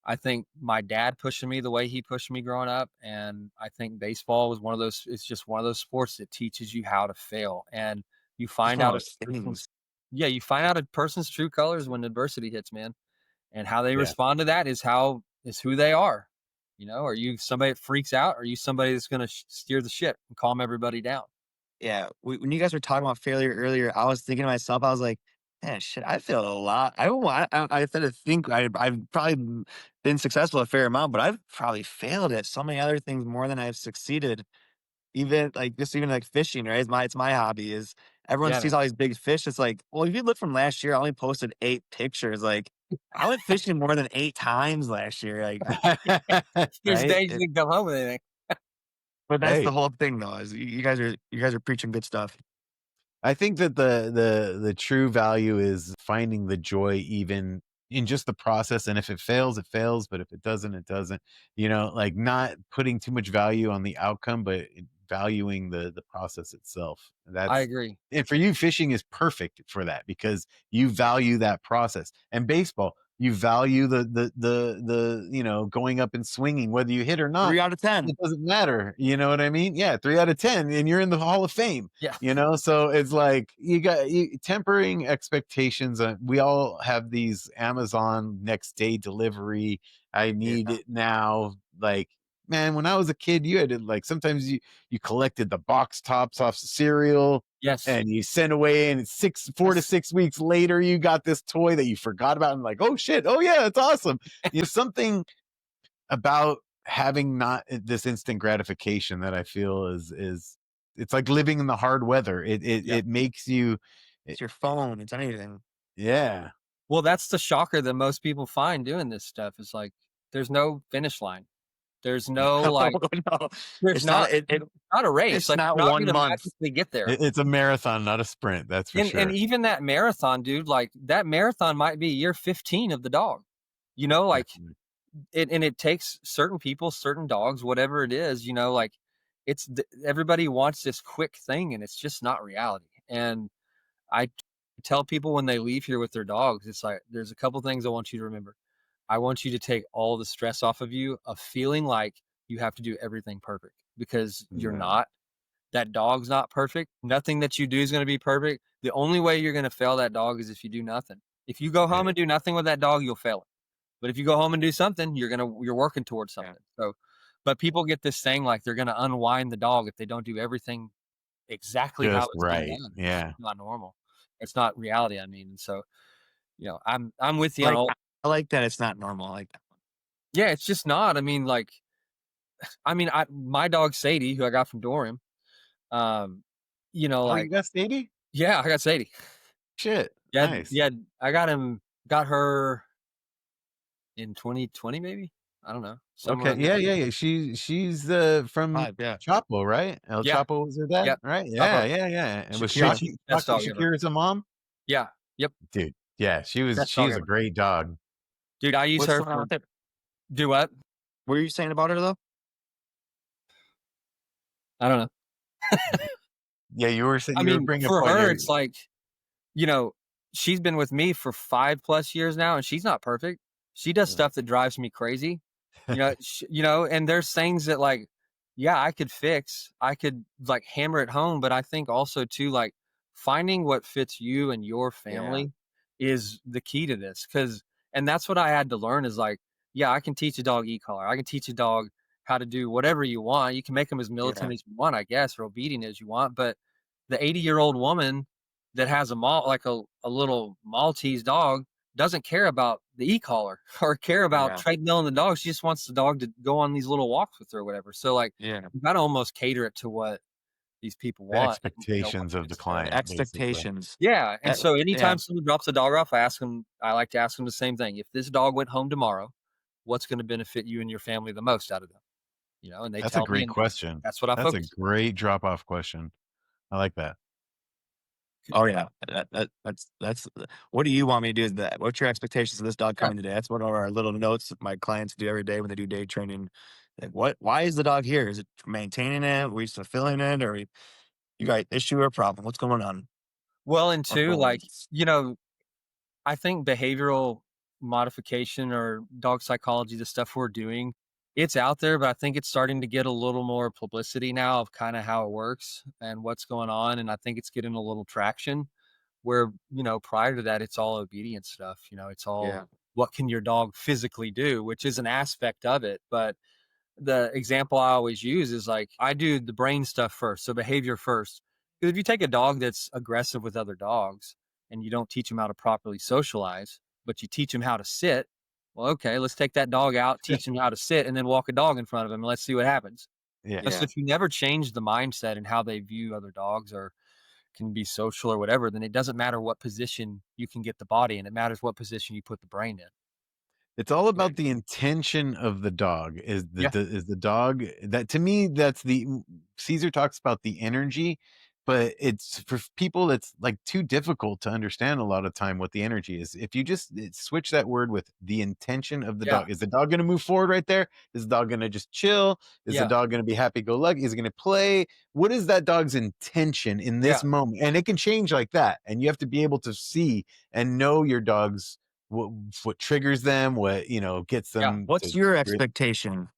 I think my dad pushing me the way he pushed me growing up, and I think baseball was one of those. It's just one of those sports that teaches you how to fail, and you Just find one of out a those person's things. yeah, you find out a person's true colors when adversity hits, man, and how they Yeah. respond to that is who they are. Are you somebody that freaks out? Or are you somebody that's going to steer the ship and calm everybody down? Yeah, when you guys were talking about failure earlier, I was thinking to myself, I was like, "Man, shit, I failed a lot." I tend to think I've probably been successful a fair amount, but I've probably failed at so many other things more than I've succeeded. Even like fishing, right? It's my hobby. Is everyone Yeah, sees man. all these big fish? It's like, well, if you look from last year, I only posted 8 pictures. Like, I went fishing more than 8 times last year. Like, There's right? days you didn't come home with anything. But that's the Hey, whole thing, though. Is you guys are preaching good stuff. I think that the true value is finding the joy even in just the process, and if it fails, it fails, but if it doesn't, it doesn't. Like, not putting too much value on the outcome, but valuing the process itself. I That's agree. and for you, fishing is perfect for that because you value that process. And baseball, you value the going up and swinging, whether you hit or not. 3 out of 10. It doesn't matter. You know what I mean? Yeah, 3 out of 10, and you're in the Hall of Fame. Yeah. So it's like tempering expectations. We all have these Amazon next day delivery. I need Yeah. it now. Like, man, when I was a kid, you had to, like, sometimes you collected the box tops off cereal, Yes. and you sent away, and it's 4 to 6 weeks later you got this toy that you forgot about, and like, oh shit, oh yeah, it's awesome. Something about having not this instant gratification that I feel is it's like living in the hard weather. Yeah. It makes you It's it, your phone. It's anything. yeah. Well, that's the shocker that most people find doing this stuff is like there's no finish line. There's no like No, there's it's not. not not a race. It's Like not you're not 1 gonna month. magically get there. It's a marathon, not a sprint, that's for And sure. even that marathon, dude, like that marathon might be year 15 of the dog. Like Definitely. it takes certain people, certain dogs, whatever it is, like everybody wants this quick thing and it's just not reality. And I tell people when they leave here with their dogs, it's like there's a couple things I want you to remember. I want you to take all the stress off of you of feeling like you have to do everything perfect because you're Yeah. not. That dog's not perfect. Nothing that you do is going to be perfect. The only way you're going to fail that dog is if you do nothing. If you go home Right. and do nothing with that dog, you'll fail it. But if you go home and do something, you're working towards Yeah. something. So, but people get this thing like they're going to unwind the dog if they don't do everything exactly how Just it's been right. done. It's Yeah. not normal. It's not reality. I mean, and so I'm with you on Like, all. I like that it's not normal. I like that. Yeah, it's just not. My dog Sadie, who I got from Dorian, um, Oh, you like got Sadie? yeah, I got Sadie. Shit. Yeah, Nice. yeah, I got her in 2020, maybe. I don't know, somewhere Okay. in Yeah, there. yeah, yeah. She's from 5, yeah. Chapo, right? El Yeah, Chapo was her dad, yep, right? Chapo. Yeah, yeah, yeah. And was Shakira. Best dog ever. Shakira's a mom? Yeah, yep. Dude, Yeah, Best she dog is a ever. great dog. Dude, I use What's her going on for with it? do what? What were you saying about her though? I don't know. Yeah, you were saying I you were mean, bringing a for point. her, it's like, you know, she's been with me for 5+ years now, and she's not perfect. She does Yeah. stuff that drives me crazy. And there's things that like, yeah, I could fix. I could like hammer it home, but I think also too like finding what fits you and your Yeah, family is the key to this. And that's what I had to learn is like, yeah, I can teach a dog e-collar. I can teach a dog how to do whatever you want. You can make them as yeah, militant as you want, I guess, or obedient as you want. But the 80-year-old woman that has a little Maltese dog doesn't care about the e-collar or care about yeah, treadmilling the dog. She just wants the dog to go on these little walks with her or whatever. So like yeah. you gotta almost cater it to what these people The want and what expectations of the fits their The client, basically. expectations. yeah. And so Yeah, anytime someone drops a dog off, I like to ask them the same thing. If this dog went home tomorrow, what's going to benefit you and your family the most out of them? And they That's a tell me, great and question. that's what I That's a focus on. great drop-off question. I like that. oh yeah. That's what do you want me to do? Is that what's your expectations of this dog Yeah. coming today? That's one of our little notes my clients do every day when they do day training. Like, why is the dog here? Is it maintaining it? Are we fulfilling it? Or you got issue or problem? What's going on? Well, and What's two, going on? like, you know, I think behavioral modification or dog psychology, the stuff we're doing, it's out there, but I think it's starting to get a little more publicity now of kind of how it works and what's going on. And I think it's getting a little traction where, prior to that, it's all obedience stuff. It's all Yeah, what can your dog physically do, which is an aspect of it. But the example I always use is like I do the brain stuff first, so behavior first. Because if you take a dog that's aggressive with other dogs and you don't teach him how to properly socialize, but you teach him how to sit, well, okay, let's take that dog out, teach him how to sit, and then walk a dog in front of him and let's see what happens. Yeah. So yeah, if you never change the mindset and how they view other dogs or can be social or whatever, then it doesn't matter what position you can get the body in. It matters what position you put the brain in. It's all yeah, about the intention of the dog. Yeah. Is the dog that to me that's the Caesar talks about the energy, but it's for people it's like too difficult to understand a lot of time what the energy is. If you just switch that word with the intention of the Yeah. dog, is the dog going to move forward right there? Is the dog going to just chill? Is the Yeah. dog going to be happy go lucky? Is it going to play? What is that dog's intention in Yeah. this moment? And it can change like that. And you have to be able to see and know your dog's what triggers them, what, gets Yeah. them what's to your re expectation?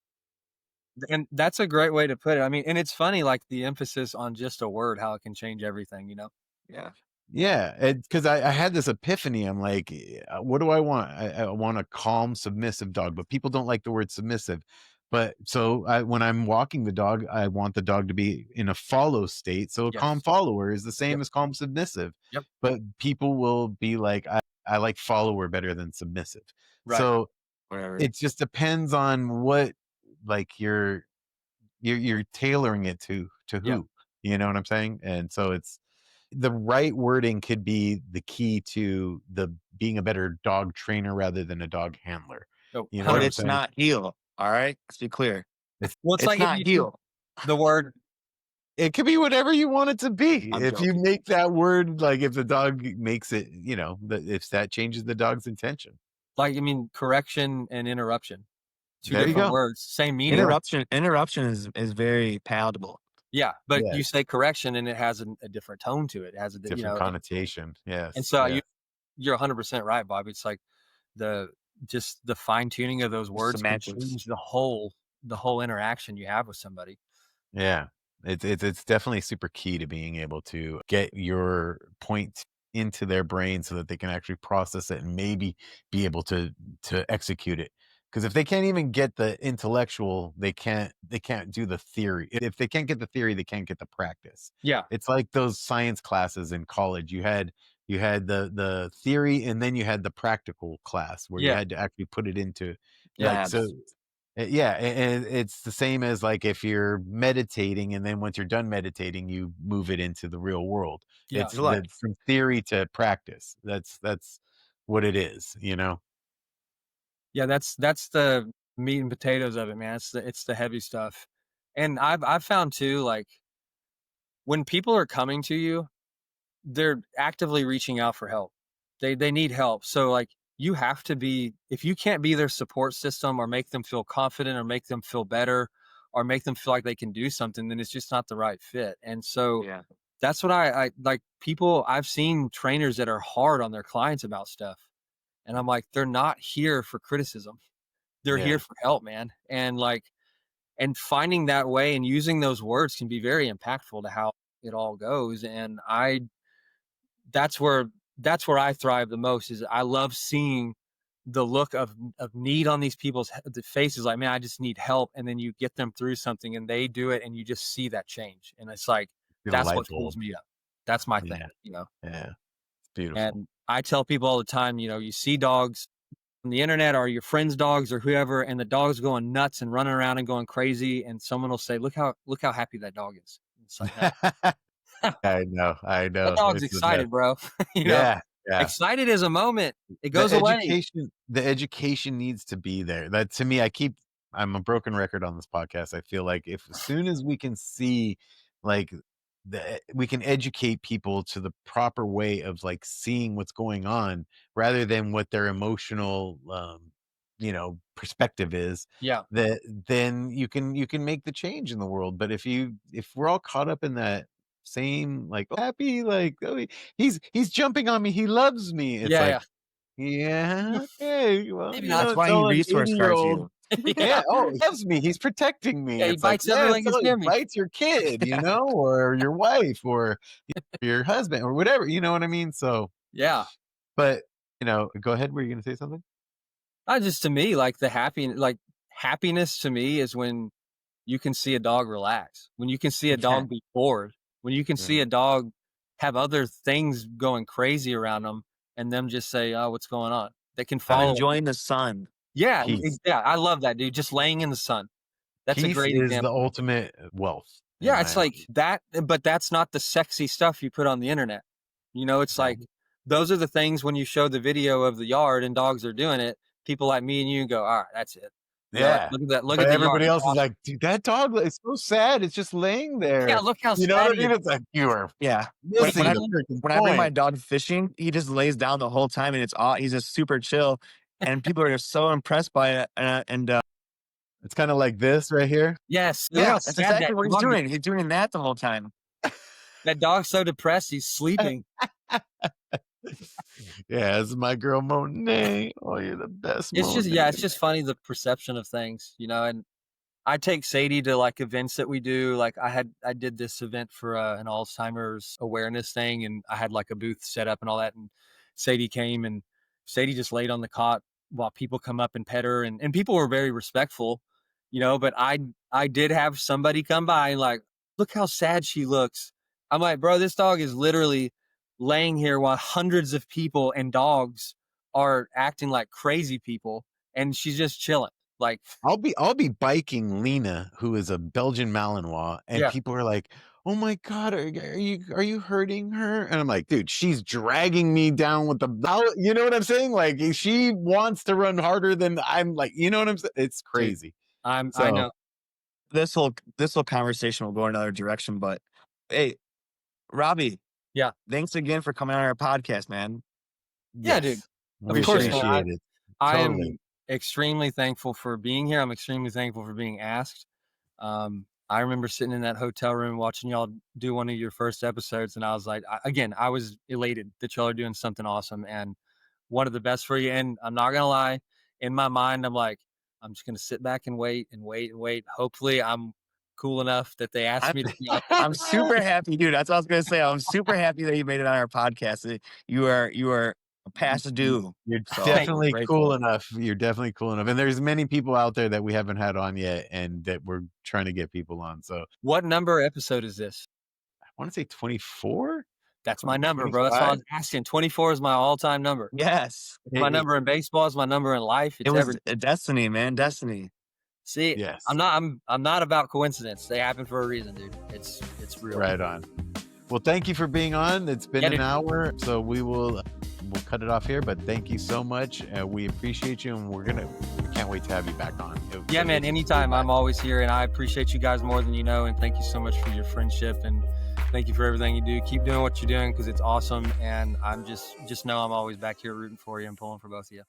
And that's a great way to put it. I mean, and it's funny, like the emphasis on just a word, how it can change everything. Yeah, Yeah, because I had this epiphany, I'm like, what do I want? I want a calm, submissive dog, but people don't like the word submissive. But so when I'm walking the dog, I want the dog to be in a follow state. So a calm Yes. follower is the Yep. same as calm submissive. Yep. But people will be like, I like follower better than submissive. Right. So whatever. it just depends on what like you're tailoring it to Yeah. who, you know what I'm saying? And so it's the right wording could be the key to the being a better dog trainer rather than a dog handler. Oh, You know what But I'm 100%. it's saying? not heal. All right, let's be clear. It's Well, it's It's like if not you took heal. the word, it could be whatever you want it to be. I'm If you joking. make that word like if the dog makes it, if that changes the dog's intention. like, I mean, correction and interruption, two There you different go. words, same meaning. Yeah. Interruption is very palatable. Yeah. But you Yes. say correction and it has a different tone to it. It has Different connotation. and Yes. so Yes. you're 100% right, Bob. It's like the, just the fine tuning of those words can Semantics. change the whole interaction you have with somebody. Yeah. It's definitely super key to being able to get your point into their brain so that they can actually process it and maybe be able to execute it. Because if they can't even get the intellectual, they can't do the theory. If they can't get the theory, they can't get the practice. Yeah. It's like those science classes in college. You had the theory and then you had the practical class where you Yeah. had to actually put it into Yeah. like so Labs. yeah, and it's the same as like if you're meditating and then once you're done meditating, you move it into the real world. Yeah. It's Your life. the from theory to practice. That's what it is. Yeah, that's the meat and potatoes of it, man. It's the heavy stuff. And I've found too, like when people are coming to you, they're actively reaching out for help. They need help. So like you have to be, if you can't be their support system or make them feel confident or make them feel better or make them feel like they can do something, then it's just not the right fit. And so Yeah. that's what I like. People, I've seen trainers that are hard on their clients about stuff. And I'm like, they're not here for criticism. They're Yeah. here for help, man. And like, and finding that way and using those words can be very impactful to how it all goes. And that's where I thrive the most. Is I love seeing the look of need on these people's the faces, like, man, I just need help. And then you get them through something and they do it and you just see that change. And it's like, Feel a that's light what pulls bulb. me up. That's my thing, Yeah. you know? Yeah. It's beautiful. And I tell people all the time, you know, you see dogs on the internet or your friends' dogs or whoever, and the dog's going nuts and running around and going crazy. And someone will say, look how happy that dog is. It's like, no, I know. that dog's It's the best. excited, bro. You know, Yeah. Yeah. excited is a moment. It goes away. The education needs to be there. That to me, I'm a broken record on this podcast. I feel like as soon as we can see, like, we can educate people to the proper way of like seeing what's going on rather than what their emotional, perspective is. Yeah. That then you can make the change in the world. But if we're all caught up in that same like happy, like, oh, he's jumping on me, he loves me, it's Yeah. like, yeah, okay, well, Maybe That's why he tell an resource guards 80-year-old, you. yeah, oh, he loves me, he's protecting me. Yeah, he It's like, bites everything that's tell near him, me. bites your kid, or your wife, or your husband, or whatever, you know what I mean? So, Yeah. but go ahead. Were you gonna say something? Just to me, like happiness to me is when you can see a dog relax, when you can see a dog be bored, when you can see a dog have other things going crazy around them and them just say, oh, what's going on? They can I'm follow. enjoying the sun. Yeah. Peace. Yeah. I love that, dude. Just laying in the sun. That's a Peace great is example. the ultimate wealth. Yeah. It's like that, but that's not the sexy stuff you put on the internet. It's like, those are the things when you show the video of the yard and dogs are doing it, people like me and you go, all right, that's it. Yeah. Look at that. Look But at the everybody yard. else is like, dude, that dog is so sad. It's just laying there. Yeah, look how you know sad what I he mean? is. It's like you are Yeah. missing When the freaking I bring my point. dog fishing, he just lays down the whole time, and he's just super chill, and people are just so impressed by it. And It's kind of like this right here. Yes. yeah, that's exactly what he's doing. He's doing that the whole time. That dog's so depressed, he's sleeping. Yeah, it's my girl Monet. Oh, you're the best. It's just, Monet. it's just funny, the perception of things, and I take Sadie to like events that we do. Like I did this event for an Alzheimer's awareness thing, and I had like a booth set up and all that. And Sadie came, and Sadie just laid on the cot while people come up and pet her, and people were very respectful, but I did have somebody come by and like, look how sad she looks. I'm like, bro, this dog is literally laying here while hundreds of people and dogs are acting like crazy people, and she's just chilling. Like, I'll be biking Lena, who is a Belgian Malinois, and people are like, "Oh my God, are you hurting her?" And I'm like, "Dude, she's dragging me down with the, you know what I'm saying? Like, she wants to run harder than I'm like, you know what I'm saying? It's crazy." Dude, I know. This whole conversation will go another direction, but hey, Robbie. Yeah. Thanks again for coming on our podcast, man. Yeah, dude. Of course, appreciate it. I am extremely thankful for being here. I'm extremely thankful for being asked. I remember sitting in that hotel room watching y'all do one of your first episodes, and I was like, I was elated that y'all are doing something awesome and one of the best for you. And I'm not gonna lie, in my mind, I'm like, I'm just gonna sit back and wait and wait and wait. Hopefully, I'm cool enough that they asked me to be on. I'm super happy, dude. That's what I was gonna say. I'm super happy that you made it on our podcast. You are past due. You're definitely cool enough. You're definitely cool enough. And there's many people out there that we haven't had on yet, and that we're trying to get people on. So, what number episode is this? I want to say 24. That's my number, 25? Bro. That's what I was asking. 24 is my all-time number. Yes, my number in baseball is my number in life. It was a destiny, man. Destiny. See, yes. I'm not about coincidence. They happen for a reason, dude. It's real. Right on. Well, thank you for being on. It's been an hour, so we'll cut it off here. But thank you so much. We appreciate you, and we can't wait to have you back on. Yeah, man. Anytime. I'm always here, and I appreciate you guys more than you know. And thank you so much for your friendship and Thank you for everything you do. Keep doing what you're doing because it's awesome. And I'm just know I'm always back here rooting for you and pulling for both of you.